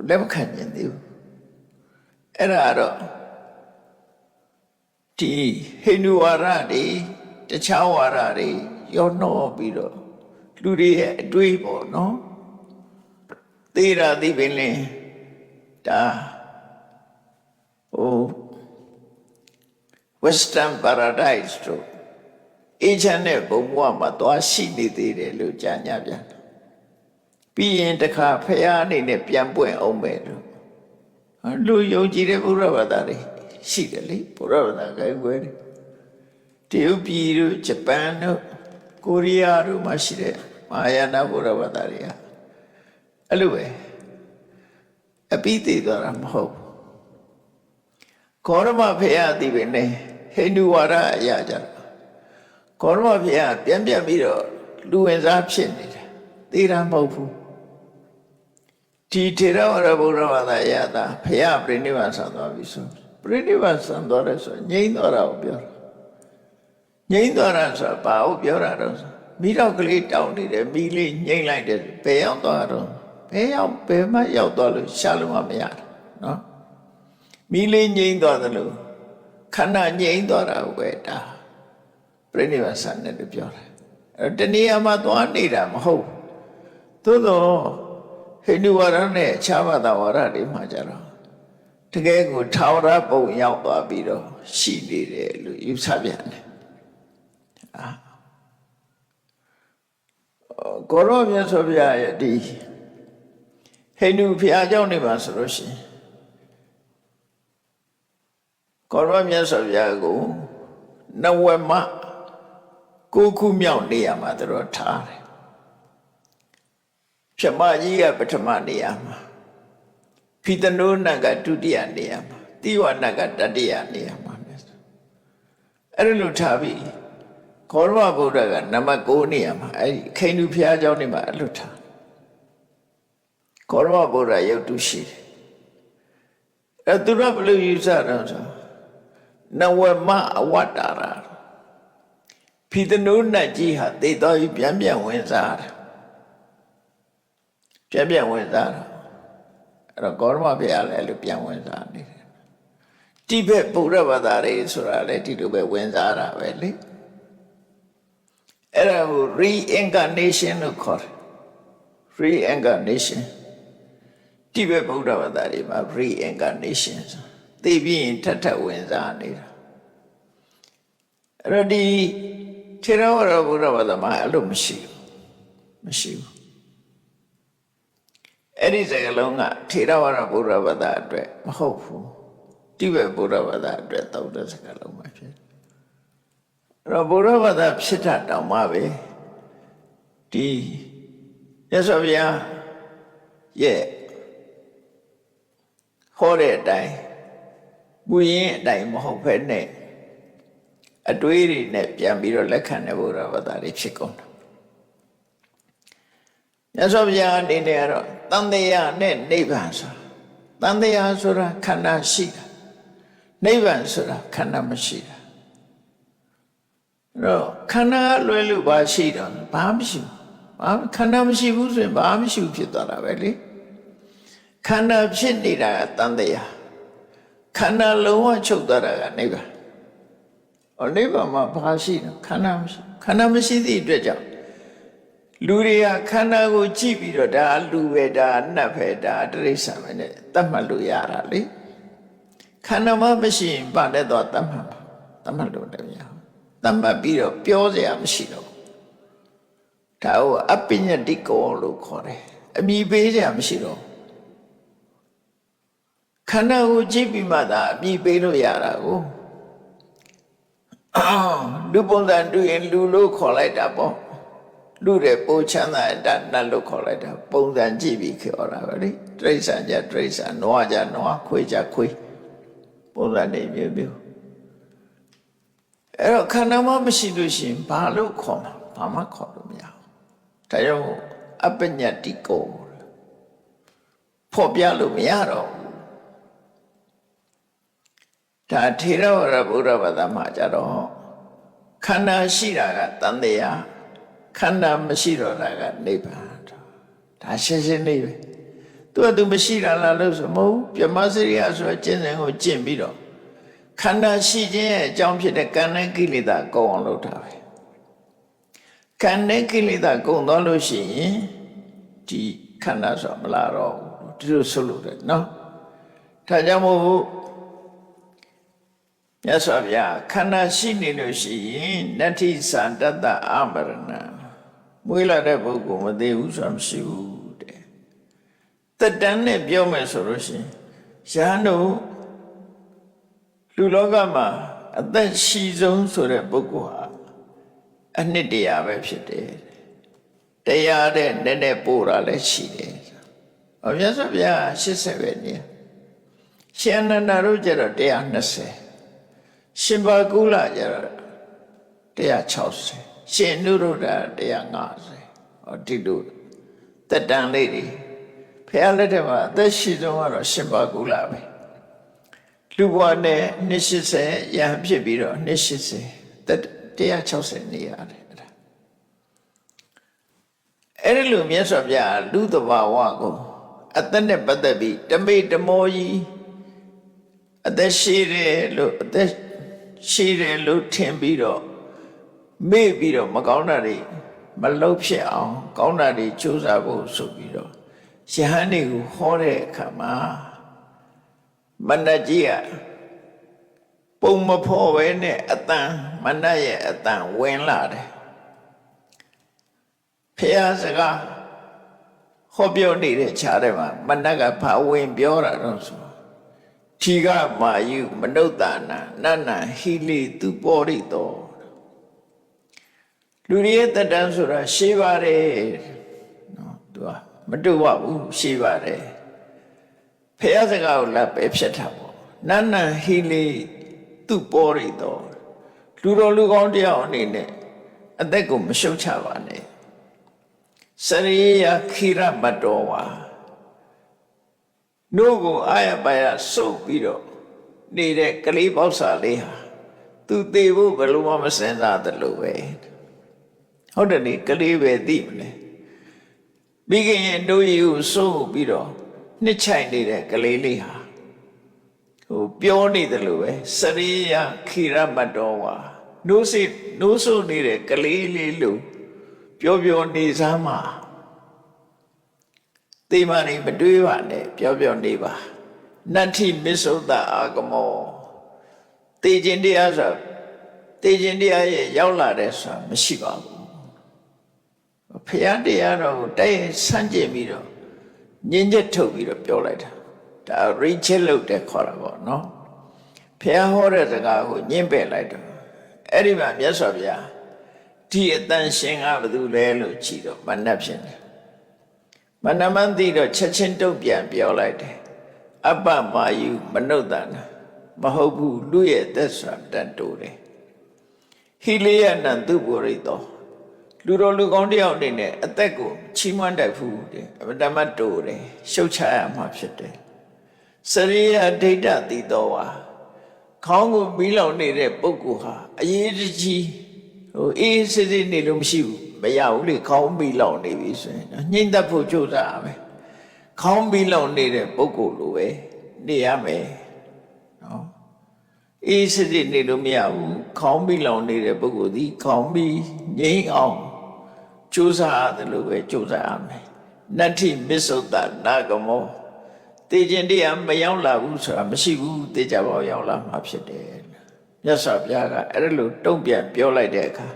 လက်မခံနိုင်သေးဘူးအဲ့ဒါတော့ဒီဟိန္ဒူဝါဒတွေတခြားဝါဒတွေရောနှောပြီးတော့လူတွေရဲ့အတွေးပေါ့နော်သေတာသိပင်လင်းဒါWestern Paradise တို့အေးချမ်းတဲ့ဘုံဘဝမှာသွားရှိနေသေးတယ်လို့ကြားညပြန်ပြီးရင်တခါဖရာအနေနဲ့ပြန်ပွင့်အောင်ပဲလို့လူယုံကြည်တဲ့ဘုရားဘာသာတွေရှိတယ်လေဘုရားဘာသာကိုယ်ွယ်တယ်တရုတ်ပြည်တို့ဂျပန်တို့ကိုရီးယားတို့မှာရှိတဲ့မဟာယာနဘုရားဘာသာတွေကအဲ့လိုပဲအပိသိသွားတာမဟုတ်ကောရမဖရာသိပဲနဲ့ဟိန္ဒူဝါဒအရာကြတော့ကောရမဖရာပြန်ပြီးတော့လူဝင်စားဖြစ်နေတယ်သိတာမဟုတ်ဘူးဒီထေရဝါဒဘုရားဘာသာအရာသာဖရာပြိဋိဘံဆံသွားပြီဆိုပြိဋိဘံဆံသွားတယ်ဆိုငြိမ်းသွားတာကိုပြောတာငြိမ်းသွားတာဆိုတာဘာကိုပြောတာတော့မိတော့ကလေးတောင်းနေတယ်မိလေးငြိမ်းလိုက်တယ်ဘယ်ရောက်သွားတော့ဘယ်မှရောက်သွားလို့ရှာလို့မရတာနော်မိလေးငြိမ်းသွားတယ်လို့ခန္ဓာငြိမ်းသွားတာကိုပဲဒါပြိဋိဘံဆံတယ်လို့ပြောတာအဲ့တနည်းအားမှသွားနေတာမဟုတ်သို့တော့ဟိန္ဒူဝါဒနဲ့အခြားဘာသာဝါဒတွေမှာကြတော့တကယ်ကိုထာဝရပုံရောက်သွားပြီးတော့ရှိနေတယ်လို့ယူဆပြန်တယ်ကိုရောမြတ်စွာဘုရားရဲ့ဒီဟိန္ဒူဘုရားကျောင်းနေမှာဆိုလို့ရှိရင်ကိုရောမြတ်စွာဘုရားကိုနဝမ9ခုမြောက်နေရာမှာသူတို့ထားတယ်ပြမကြီးကပထမနေရာမှာဖိတနုနကဒုတိယနေရာမှာတိဝနကတတိယနေရာမှာအဲ့လိုထားပြီးကောရမဗုဒ္ဓကနံပါတ်9နေရာမှာအဲ့ဒီခိန္ဒူဘုရားကျောင်းနေမှာအဲ့လိုထားကောရမဗုဒ္ဓရုပ်တုရှိတယ်အဲ့သူကဘယ်လိုယူဆတော့ဆိုနဝမအဝတ္တရာဖိတနုနတ်ကြီးဟာသေတော်ကြီးပြန်ဝင်စားတာပြန်ဝင်စားတာအဲ့တော့ကောရမဘုရားလည်းအဲ့လိုပြန်ဝင်စားနေတယ်တိဘက်ဗုဒ္ဓဘာသာတွေဆိုတာလည်းဒီလိုပဲဝင်စားတာပဲလေအဲ့ဒါကို reincarnation လို့ခေါ်တယ် reincarnation တိဘက်ဗုဒ္ဓဘာသာတွေမှာ reincarnation သိပြီးရင်ထပ်ဝင်စားနေတာအဲ့တော့ဒီထေရဝါဒဗုဒ္ဓဘာသာမှာအဲ့လိုမရှိဘူး အဲ့ဒီစကားလုံးကထေရဝါဒဗုဒ္ဓဘာသာအတွက်မဟုတ်ဘူးတိဘက်ဗုဒ္ဓဘာသာအတွက်သုံးတဲ့စကားလုံးပဲဖြစ်အဲ့တော့ဗုဒ္ဓဘာသာဖြစ်တာတောင်မှပဲဒီမြတ်စွာဘုရားရဲ့ဟောတဲ့အတိုင်းပူရင်းအတိုင်းမဟုတ်ဘဲနဲ့အတွေးတွေနဲ့ပြန်ပြီးတော့လက်ခံတဲ့ဗုဒ္ဓဘာသာတွေဖြစ်ကုန်တာမြတ်စွာဘုရားအနေနဲ့ကတော့တန်တရားနဲ့နိဗ္ဗာန်ဆိုတာတန်တရားဆိုတာခန္ဓာရှိတာနိဗ္ဗာန်ဆိုတာခန္ဓာမရှိတာအဲ့တော့ခန္ဓာလွယ်လို့ဘာရှိတော့ဘာမရှိဘူးဘာခန္ဓာမရှိဘူးဆိုရင်ဘာမရှိဘူးဖြစ်သွားတာပဲလေခန္ဓာဖြစ်နေတာကတန်တရားခန္ဓာလုံးဝချုပ်သွားတာကနိဗ္ဗာန်နိဗ္ဗာန်မှာဘာရှိလဲခန္ဓာမရှိခန္ဓာမရှိသည့်အတွက်ကြောင့်လူတွေကခန္ဓာကိုကြည့်ပြီးတော့ဒါလူပဲဒါနတ်ပဲဒါတိရစ္ဆာန်ပဲနဲ့သတ်မှတ်လို့ရတာလေခန္ဓာမှမရှိရင်ဘာနဲ့တော့သတ်မှတ်ပါသတ်မှတ်လို့လည်းမရဘူးသတ်မှတ်ပြီးတော့ပြောစရာမရှိတော့ဒါကိုအပညတိကောလို့ခေါ်တယ်အမိပေးစရာမရှိတော့ခန္ဓာကိုကြည့်ပြီးမှသာအမိပေးလို့ရတာကိုလူပုံစံတွေ့ရင်လူလို့ခေါ်လိုက်တာပေါ့လူတဲ့ပိုးချမ်းသာတတ်နတ်လို့ခေါ်လိုက်တာပုံစံကြည့်ပြီးခေါ်တာပဲလေတိရစ္ဆာန်ကြတိရစ္ဆာန်နွားကြနွားခွေးကြခွေးပုံစံတွေမျိုးမျိုးအဲ့တော့ခန္ဓာမှမရှိလို့ရှိရင်ဘာလို့ခေါ်မှာဘာမှခေါ်လို့မရဘူးဒါကြောင့်အပညတိကောဖော်ပြလို့မရတော့ဘူးဒါထေရဝါဒဗုဒ္ဓဘာသာမှာကြတော့ခန္ဓာရှိတာကတန်တရားခန္ဓာမရှိတော့တာကနိဗ္ဗာန်ဒါရှင်းရှင်းလေးပဲသူကသူမရှိတာလားလို့ဆိုမဟုတ်ပြမစရိယဆိုကျင့်စဉ်ကိုကျင့်ပြီးတော့ခန္ဓာရှိခြင်းရဲ့အကြောင်းဖြစ်တဲ့ကံနဲ့ကိလေသာကုန်အောင်လုပ်တာပဲကံနဲ့ကိလေသာကုန်သွားလို့ရှိရင်ဒီခန္ဓာဆိုမလာတော့ဘူးဒီလိုဆိုလို့တယ်နော်ဒါကြောင့်မို့မြတ်စွာဘုရားခန္ဓာရှိနေလို့ရှိရင်နတ္ထိသန္တတအာမရဏမွေးလာတဲ့ပုဂ္ဂိုလ်မသေးဘူးဆိုတာမရှိဘူးတဲ့တက်တန်းနဲ့ပြောမယ်ဆိုလို့ရှိရင်ရဟန်းတို့လူလောကမှာအသက်ရှိဆုံးဆိုတဲ့ပုဂ္ဂိုလ်ဟာအနှစ်တရာပဲဖြစ်တယ်တရားတဲ့နည်းနည်းပို့တာလည်းရှိတယ်မြတ်စွာဘုရား80ပဲနေရှင်အနန္ဒာတို့ကျတော့120ရှင်ဘာကုလကျတော့160ရှင်နုရုဒ္ဓ150ဒီလိုတက်တန်လေးတွေဖះလက်ထက်မှာအသက်ရှိဆုံးကတော့ရှင်ဘာကုလပဲလူဘဝနဲ့280ရဟန်းဖြစ်ပြီးတော့280တက်160နေရတယ်အဲ့ဒီလိုမြတ်စွာဘုရားလူသဘာဝကိုအသက်နဲ့ပတ်သက်ပြီးတမိတ်တမောကြီးအသက်ရှိတယ်လို့အသက်ရှိတယ်လို့ထင်ပြီးတော့မေ့ပြီးတော့မကောင်းတာတွေမလုပ်ဖြစ်အောင်ကောင်းတာတွေကြိုးစားဖို့ဆိုပြီးတော့ယဟန်တွေကိုဟောတဲ့အခါမှာမဏ္ဍကြီးကပုံမဖော်ပဲနဲ့အတန်မဏ္ဍရဲ့အတန်ဝင်လာတယ်ဖះစကားဟောပြောနေတဲ့ခြားထဲမှာမဏ္ဍကဘာဝင်ပြောတာတော့ဆိုထီကမာယုမနုဿာနာနန္နဟိလိသူပောရိတောလူရဲ့တတန်းဆိုတာရှေးပါတယ်နော်သူကမတူပါဘူးရှေးပါတယ်ဖះစကားကိုလက်ပဲဖြတ်တာပေါ့နန္နဟိလိသူပောရိတောလူတော်လူကောင်းတယောက်အနေနဲ့အသက်ကိုမရှုတ်ချပါနဲ့စရိယခိရမတောဝါနို့ကိုအာရပါရစုပ်ပြီးတော့နေတဲ့ကလေးပေါက်စာလေးဟာသူသေဖို့ဘယ်လိုမှမစင်စားသလိုပဲဟုတ်တယ်လေကလေးပဲသိမလဲပြီးခင်ရဲ့တို့ရီကိုစုပ်ပြီးတော့နှစ်ချိုင်နေတဲ့ကလေးလေးဟာပြောနေတယ်လို့ပဲစရိယခိရမတောဝါနိုးစုပ်နေတဲ့ကလေးလေးလို့ပြောနေစမ်းမှာသေမနေမတွေးပါနဲ့ပြောနေပါနတ္ထိမစ္ဆုတအာဂမောသေခြင်းတရားဆိုသေခြင်းတရားရဲ့ရောက်လာတဲ့ဆိုတာမရှိပါဘူးဖရာတရားတော်ကိုတိုက်ဆန့်ကျင်ပြီးတော့ ညင်ချက်ထုတ်ပြီးတော့ပြောလိုက်တာဒါ Rachel လို့တဲ့ခေါ်တာပေါ့နော်ဖះဟောတဲ့စကားကိုညင်ပယ်လိုက်တော့အဲ့ဒီမှာမြတ်စွာဘုရားဒီအတန်ရှင်ကဘယ်သူလဲလို့ကြည့်တော့မနှက်ဖြစ်တယ်မနမန်သိတော့ချက်ချင်းတုတ်ပြန်ပြောလိုက်တယ်အပ္ပမာယုမနုဿာနာမဟုတ်ဘူးလူရဲ့သက်စွာတန်တိုးတယ်ဟိလေယနံသူပုရိသောလူတော်လူကောင်းတယောက်အနေနဲ့အသက်ကိုချီးမွမ်းတတ်ဘူးတဲ့အမတမတိုးတယ်ရှုတ်ချရမှာဖြစ်တယ်စရိယဒိဋ္ဌတိတော်ဝါခေါင်းကိုမီးလောင်နေတဲ့ပုဂ္ဂိုလ်ဟာအရေးကြီးအေးစစ်စစ်နေလို့မရှိဘူးမရဘူးလေခေါင်းမီးလောင်နေပြီဆိုရင်ညှိမ့်သက်ဖို့ကြိုးစားရမယ်ခေါင်းမီးလောင်နေတဲ့ပုဂ္ဂိုလ်လိုပဲနေရမယ်နော်အေးစစ်စစ်နေလို့မရဘူးခေါင်းမီးလောင်နေတဲ့ပုဂ္ဂိုလ်ဒီခေါင်းမီးငြိမ်းအောင်ကြိုးစားရတယ်လို့ပဲကြိုးစားရမယ်နတ္ထိမစ္ဆုတ္တနာဂမောတေခြင်းတရားမရောက်လာဘူးဆိုတာမရှိဘူးတေကြပါရောက်လာမှာဖြစ်တယ်မြတ်စွာဘုရားကအဲ့လိုတုံ့ပြန်ပြောလိုက်တဲ့အခါ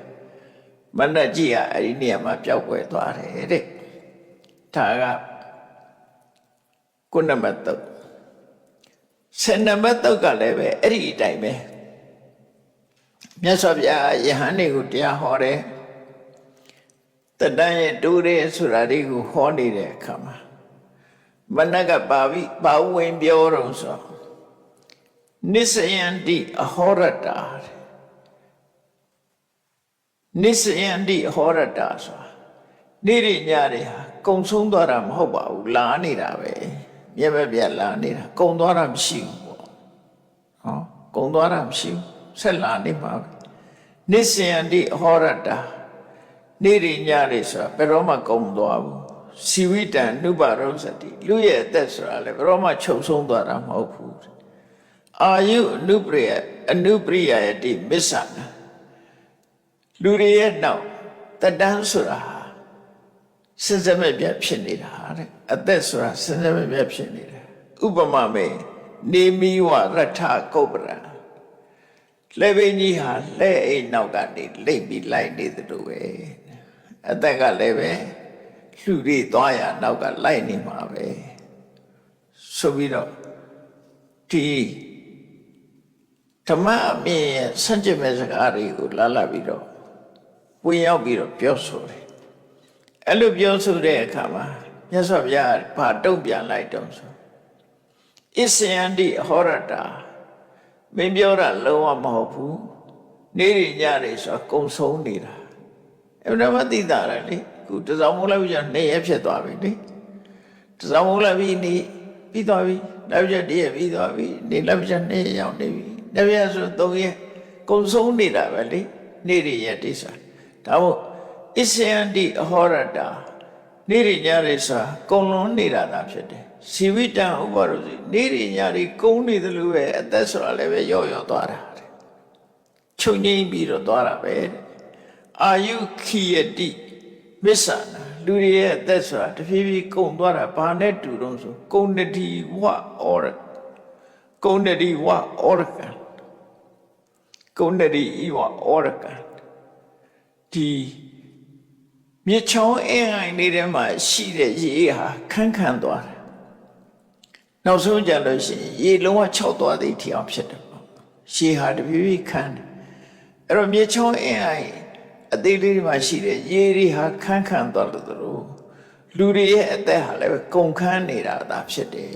မန္တကြီးကအဲ့ဒီနေရာမှာပျောက်ကွယ်သွားတယ်တဲ့ဒါကခုနံပါတ်3ဆယ်နံပါတ်3ကလည်းပဲအဲ့ဒီအတိုင်းပဲမြတ်စွာဘုရားယဟန်တွေကိုတရားဟောတယ်တတန်ရဲ့တူတယ်ဆိုတာတွေကိုဟောနေတဲ့အခါမှာမနကပါဝင်ပြောတော့ဆိုနိစ္စယန္တိအဟောရတာနိစ္စယန္တိအဟောရတာဆိုတာနေ့ရညတွေဟာကုံဆုံးသွားတာမဟုတ်ပါဘူးလာနေတာပဲမြဲပဲပြလာနေတာကုံသွားတာမရှိဘူးပေါ့ဟောကုံသွားတာမရှိဘူးဆက်လာနေမှာပဲနိစ္စယန္တိအဟောရတာနေ့ရညတွေဆိုတာဘယ်တော့မှကုံမသွားဘူးစီဝိတံနုပါရောစတိလူရဲ့အသက်ဆိုတာလည်းဘယ်တော့မှချုပ်ဆုံးသွားတာမဟုတ်ဘူးအာယုအနုပရိယယတိမစ္ဆာနာလူတွေရဲ့နောက်တတန်းဆိုတာစဉ်စမဲ့ပြဖြစ်နေတာတဲ့အသက်ဆိုတာစဉ်စမဲ့ပြဖြစ်နေတာဥပမာမေနေမီဝရထကုပ္ပရလက်ဘိန်းကြီးဟာလက်အိမ်နောက်ကနေလိမ့်ပြီးလိုက်နေသလိုပဲအသက်ကလည်းပဲလူတွေသွားရနောက်ကလိုက်နေမှာပဲဆိုပြီးတော့ဒီဓမ္မအမြင်ရဲ့စัจ jame စကားတွေကိုလာပြီးတော့ဝင်ရောက်ပြီးတော့ပြောဆိုတယ်အဲ့လိုပြောဆိုတဲ့အခါမှာမြတ်စွာဘုရားဘာတုံ့ပြန်လိုက်တော့ဆိုဣစယန္တိအဟောရတာမင်းပြောတာလုံးဝမဟုတ်ဘူးနေ့ရညတွေဆိုကုံဆုံးနေတာအဲ့ဒါမှသိတာလေခုတစောင်းမိုးလိုက်ပြီးတော့2ရက်ဖြစ်သွားပြီလေတစောင်းမိုးလိုက်ပြီးနေပြီးသွားပြီနောက်ရက်1ရက်ပြီးသွားပြီနေနောက်ရက်2ရက်ရောက်နေပြီနောက်ရက်ဆို3ရက်ကုံဆုံးနေတာပဲလေနေ့ရရက်တိစားဒါမို့ဣစယန္တိအဟောရတာနေ့ရညတွေဆိုကုံလွန်နေတာသာဖြစ်တယ်စီဝိတံဥပါရောစီနေ့ရညတွေကုံနေသလိုပဲအသက်ဆိုတာလည်းပဲရော့ရော့သွားတာချုပ်ငိမ့်ပြီးတော့သွားတာပဲအာယုခိယတိမစ္ဆာနာလူတွေရဲ့အသက်ဆိုတာတဖြည်းဖြည်းကုံသွားတာဘာနဲ့တူတော့ဆိုကုံတတိဝဩရကုံတတိဝဩရကံကုံတတိဝဩရကံဒီမြေချောင်းအင်းအိုင်လေးထဲမှာရှိတဲ့ရေဟာခန်းခန်းသွားတယ်နောက်ဆုံးကြလို့ရှိရင်ရေလုံးဝ6သွားသည်ထီအောင်ဖြစ်တယ်ပေါ့ရေဟာတဖြည်းဖြည်းခန်းတယ်အဲ့တော့မြေချောင်းအင်းအိုင်အသေးလေးတွေမှာရှိတဲ့ရေတွေဟာခန်းခန်းသွားလို့တို့လူတွေရဲ့အသက်ဟာလည်းကုံခန်းနေတာသာဖြစ်တယ်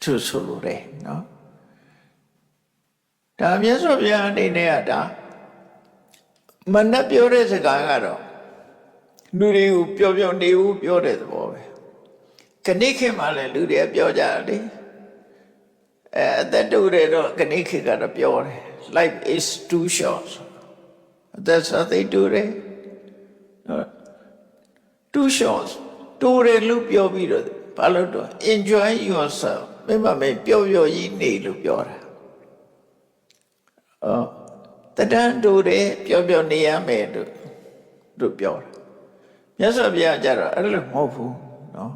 သူဆိုလိုတယ်နော်ဒါမြတ်စွာဘုရားအနေနဲ့ကဒါမနှက်ပြောတဲ့စကားကတော့လူတွေကိုပျော်နေဘူးပြောတဲ့သဘောပဲခဏိခေတ်မှာလည်းလူတွေပြောကြတယ်လေအသက်တူတယ်တော့ခဏိခေတ်ကတော့ပြောတယ် life is too short that's how they do it too short တူတယ်လို့ပြောပြီးတော့ဘာလို့တော့ enjoy yourself မင်းမမေပျော်ကြီးနေလို့ပြောတာတတန်းတူတယ်ပျော်နေရမယ်လို့ပြောတာမြတ်စွာဘုရားကြတော့အဲ့လိုမဟုတ်ဘူးနော်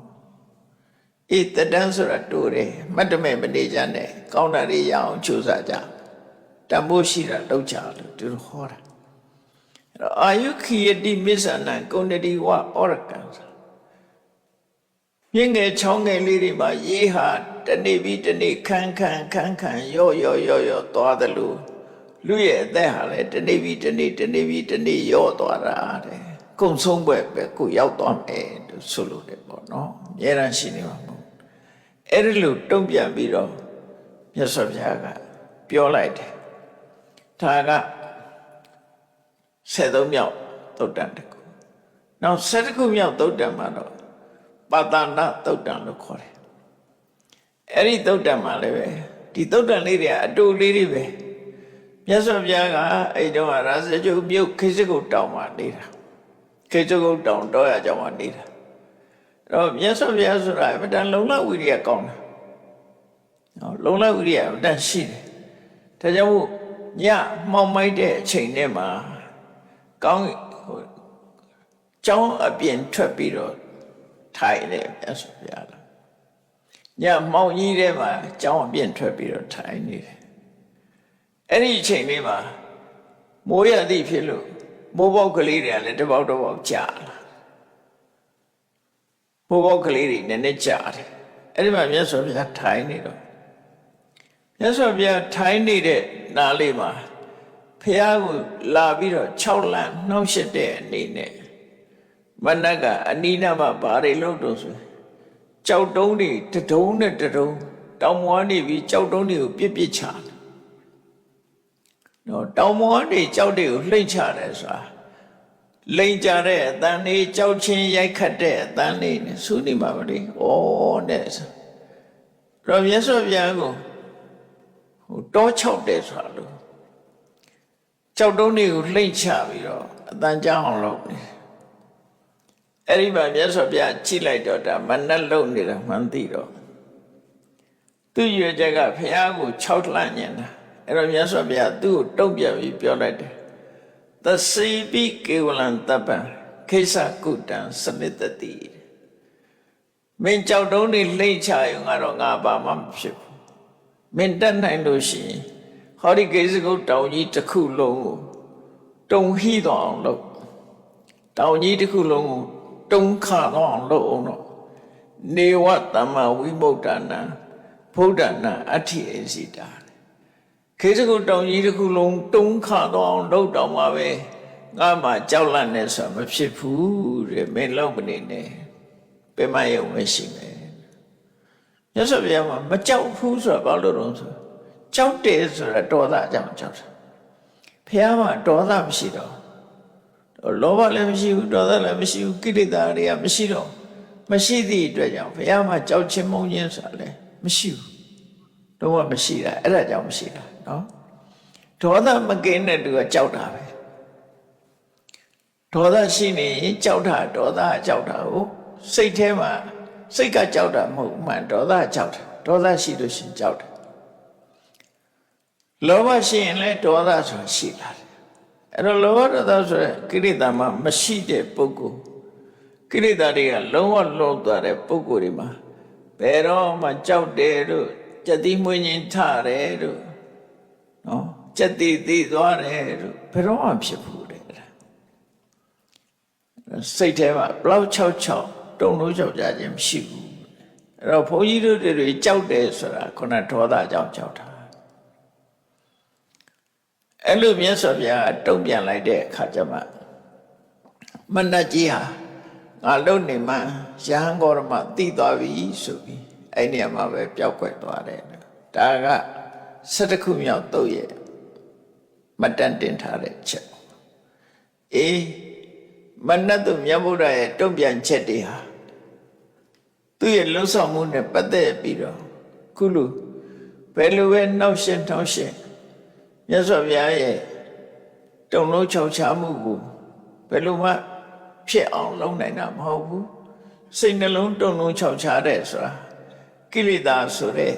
အေးတတန်းဆိုတာတူတယ်မတ်တမဲ့မနေကြနဲ့ကောင်းတာတွေရအောင်ကြိုးစားကြတမိုးရှိတာလုပ်ကြလို့သူဟောတာအဲ့တော့အာယုခိယတိမစ္ဆနံကုဏ္ဏတိဝဩရကံမြ င်းငယ်ချောင်းငယ်လေးတွေမှာရေဟာတနေ့ပြီးတနေ့ခန်းခန်းရော့သွားတယ်လို့လူရဲ့အသက်ဟာလည်းတနေ့ပြီးတနေ့ရော့သွားတာတဲ့ကုံဆုံးဘက်ပဲကိုရောက်သွားမယ်လို့ဆိုလို့တယ်ပေါ့နော်အများရန်ရှိနေမှာမဟုတ်အဲ့ဒီလိုတုံ့ပြန်ပြီးတော့မြတ်စွာဘုရားကပြောလိုက်တယ်ဒါက73မြောက်သုတ်တံတကူနောက်7ခုမြောက်သုတ်တံမှာတော့ပါတန္တသုတ်တံလို့ခေါ်တယ်အဲ့ဒီသုတ်တံမှာလည်းပဲဒီသုတ်တံလေးတွေကအတူလေးတွေပဲမြတ်စွာဘုရားကအဲ့တုန်းကရာဇဂုတ်မြို့ခေစကုတ်တောင်မှာနေတာခေစကုတ်တောင်တော့ရကြောင်မှာနေတာအဲ့တော့မြတ်စွာဘုရားဆိုတာအမတန်လုံလဝိရိယကောင်းတယ်လုံလဝိရိယအမတန်ရှိတယ်ဒါကြောင့်မို့ညမှောင်မိုက်တဲ့အချိန်ထဲမှာကောင်းကျောင်းအပြင်ထွက်ပြီးတော့ထိုင်တယ်မြတ်စွာဘုရားလားညမှောင်ကြီးထဲမှာကျောင်းအပြင်ထွက်ပြီးတော့ထိုင်နေတယ်အဲ့ဒီအချိန်လေးမှာမိုးရသည့်ဖြစ်လို့မိုးပေါက်ကလေးတွေကလည်းတစ်ပေါက်ကြာလာမိုးပေါက်ကလေးတွေနည်းနည်းကြာတယ်အဲ့ဒီမှာမြတ်စွာဘုရားထိုင်နေတော့မြတ်စွာဘုရားထိုင်နေတဲ့နားလေးမှာဘုရားကိုလာပြီးတော့6လမ်းနှောက်ရှက်တဲ့အနေနဲ့မနက်ကအနီးနားမှာဘာတွေလုပ်တော့ဆိုကြောက်တုံးတွေတတုံးနဲ့တတုံးတောင်မွားနေပြီးကြောက်တုံးတွေကိုပြစ်ချတယ်နော်တောင်မွားတွေကြောက်တွေကိုလှိမ့်ချတယ်ဆိုတာလိန်ကြတဲ့အတန်လေးကြောက်ချင်းရိုက်ခတ်တဲ့အတန်လေးနဲ့ဆူနေမှာမလို့ဩတဲ့ဆိုတော့မြတ်စွာဘုရားကိုတောချောက်တယ်ဆိုတာလို့ကြောက်တုံးတွေကိုလှိမ့်ချပြီးတော့အတန်ကြောက်အောင်လုပ်နေအဲ့ဒီမှာမြတ်စွာဘုရားကြည့်လိုက်တော့ဒါမနက်လုံးနေတာမှန်သိတော့သူ့ရွယ်ချက်ကဘုရားကို6လန့်ညင်တာအဲ့တော့မြတ်စွာဘုရားသူ့ကိုတုံ့ပြန်ပြီးပြောလိုက်တယ်သစီပိကေဝလံတပ္ပံခိစ္စကုတံစနစ်တတိမင်းကြောက်တုံးတွေလှိမ့်ချရုံကတော့ငါဘာမှမဖြစ်ဘူးမင်းတတ်နိုင်လို့ရှိရင်ဟောဒီကိစ္စကုတောင်ကြီးတစ်ခုလုံးကိုတုံဟိတော်အောင်လုပ်တောင်ကြီးတစ်ခုလုံးကိုတုံခတော့အောင်လုပ်အောင်တော့နေဝတမ္မဝိမု ക്ത နာဗုဒ္ဓနာအဋ္ဌိအစီတာခေစကုတောင်ကြီးတစ်ခုလုံးတုံခတော့အောင်လုပ်တော့မှာပဲငါမှကြောက်လန့်နေဆိုမဖြစ်ဘူးတဲ့မင်းလောက်မနေနဲ့ပြမရုံမရှိမယ်မြတ်စွာဘုရားကမကြောက်ဘူးဆိုတာဘာလို့တော့ဆိုကြောက်တယ်ဆိုတာဒေါသအကြောင်းကြောက်တာဘုရားကဒေါသမရှိတော့လောဘလည်းမရှိဘူးဒေါသလည်းမရှိဘူးကိလေသာတွေကမရှိတော့မရှိသည့်အတွက်ကြောင့်ဘုရားမှာကြောက်ချင်းမုန်းခြင်းဆိုတာလည်းမရှိဘူးတော့မရှိတာအဲ့ဒါကြောင့်မရှိတာနော်ဒေါသမကင်းတဲ့သူကကြောက်တာပဲဒေါသရှိနေရင်ကြောက်တာဒေါသကြောက်တာကိုစိတ်ထဲမှာစိတ်ကကြောက်တာမဟုတ်မှန်ဒေါသကြောက်တာဒေါသရှိလို့ရှိရင်ကြောက်တယ်လောဘရှိရင်လည်းဒေါသဆိုတာရှိလာတယ်အဲ့တော့လောဘဒေါသဆိုတဲ့ကိလေသာမှမရှိတဲ့ပုဂ္ဂိုလ်ကိလေသာတွေကလုံးဝလွန်သွားတဲ့ပုဂ္ဂိုလ်တွေမှာဘယ်တော့မှကြောက်တယ်လို့ကြက်တိမွေးခြင်းထတယ်လို့နော်ကြက်တိသိသွားတယ်လို့ဘယ်တော့မှဖြစ်ဘူးတဲ့စိတ်ထဲမှာဘလောက်66တုံလို့ကြောက်ကြခြင်းမရှိဘူးအဲ့တော့ဘုန်းကြီးတို့တွေကြောက်တယ်ဆိုတာခုနဒေါသကြောင့်ကြောက်တာအဲ့လိုမြတ်စွာဘုရားတုံ့ပြန်လိုက်တဲ့အခါကျမှမဏ္ဍကြီးဟာငါလုံနေမှရဟန်းဂေါရမသိသွားပြီဆိုပြီးအဲ့နေရာမှာပဲပျောက်ကွယ်သွားတယ်ဒါက7ခုမြောက်သုတ်ရဲ့မတန်တင်ထားတဲ့ချက်အေးမဏ္ဍသူမြတ်ဗုဒ္ဓရဲ့တုံ့ပြန်ချက်တွေဟာသူ့ရဲ့လှုပ်ဆောင်မှုနဲ့ပတ်သက်ပြီးတော့ခုလိုဘယ်လိုပဲနှောက်ရှက်မြတ်စွာဘုရားရဲ့တုံလုံးချောက်ချမှုကိုဘယ်လိုမှဖြစ်အောင်လုပ်နိုင်တာမဟုတ်ဘူးစိတ်နှလုံးတုံလုံးချောက်ချတဲ့ဆိုတာကိလေသာဆိုတဲ့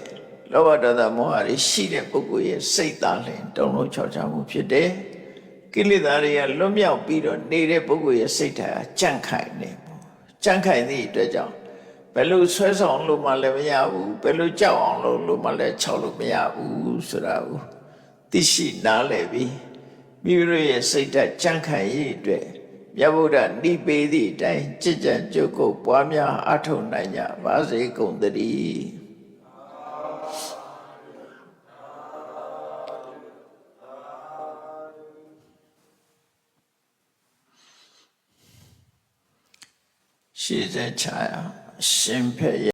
လောဘဒေါသမောဟတွေရှိတဲ့ပုဂ္ဂိုလ်ရဲ့စိတ်သားလင်တုံလုံးချောက်ချမှုဖြစ်တယ်ကိလေသာတွေကလွတ်မြောက်ပြီးတော့နေတဲ့ပုဂ္ဂိုလ်ရဲ့စိတ်ဓာတ်ကြန့်ခိုင်နေပေါ့ကြန့်ခိုင်သည့်အတွက်ကြောင့်ဘယ်လိုဆွဲဆောင်လို့မှလည်းမရဘူးဘယ်လိုကြောက်အောင်လုပ်လို့မှလည်းချောက်လို့မရဘူးဆိုတာကိုသိရှိနားလည်ပြီးမိမိတို့ရဲ့စိတ်ဓာတ်ကြန့်ခိုင်ရေးအတွက် မြတ်ဗုဒ္ဓနိပေးသည့်အတိုင်းကြည်ကြံကြုတ်ကုတ်ပွားများအထောက်နိုင်ကြပါစေကုန်သတည်းရှေ့ဆက်ချာရှင်ဖက်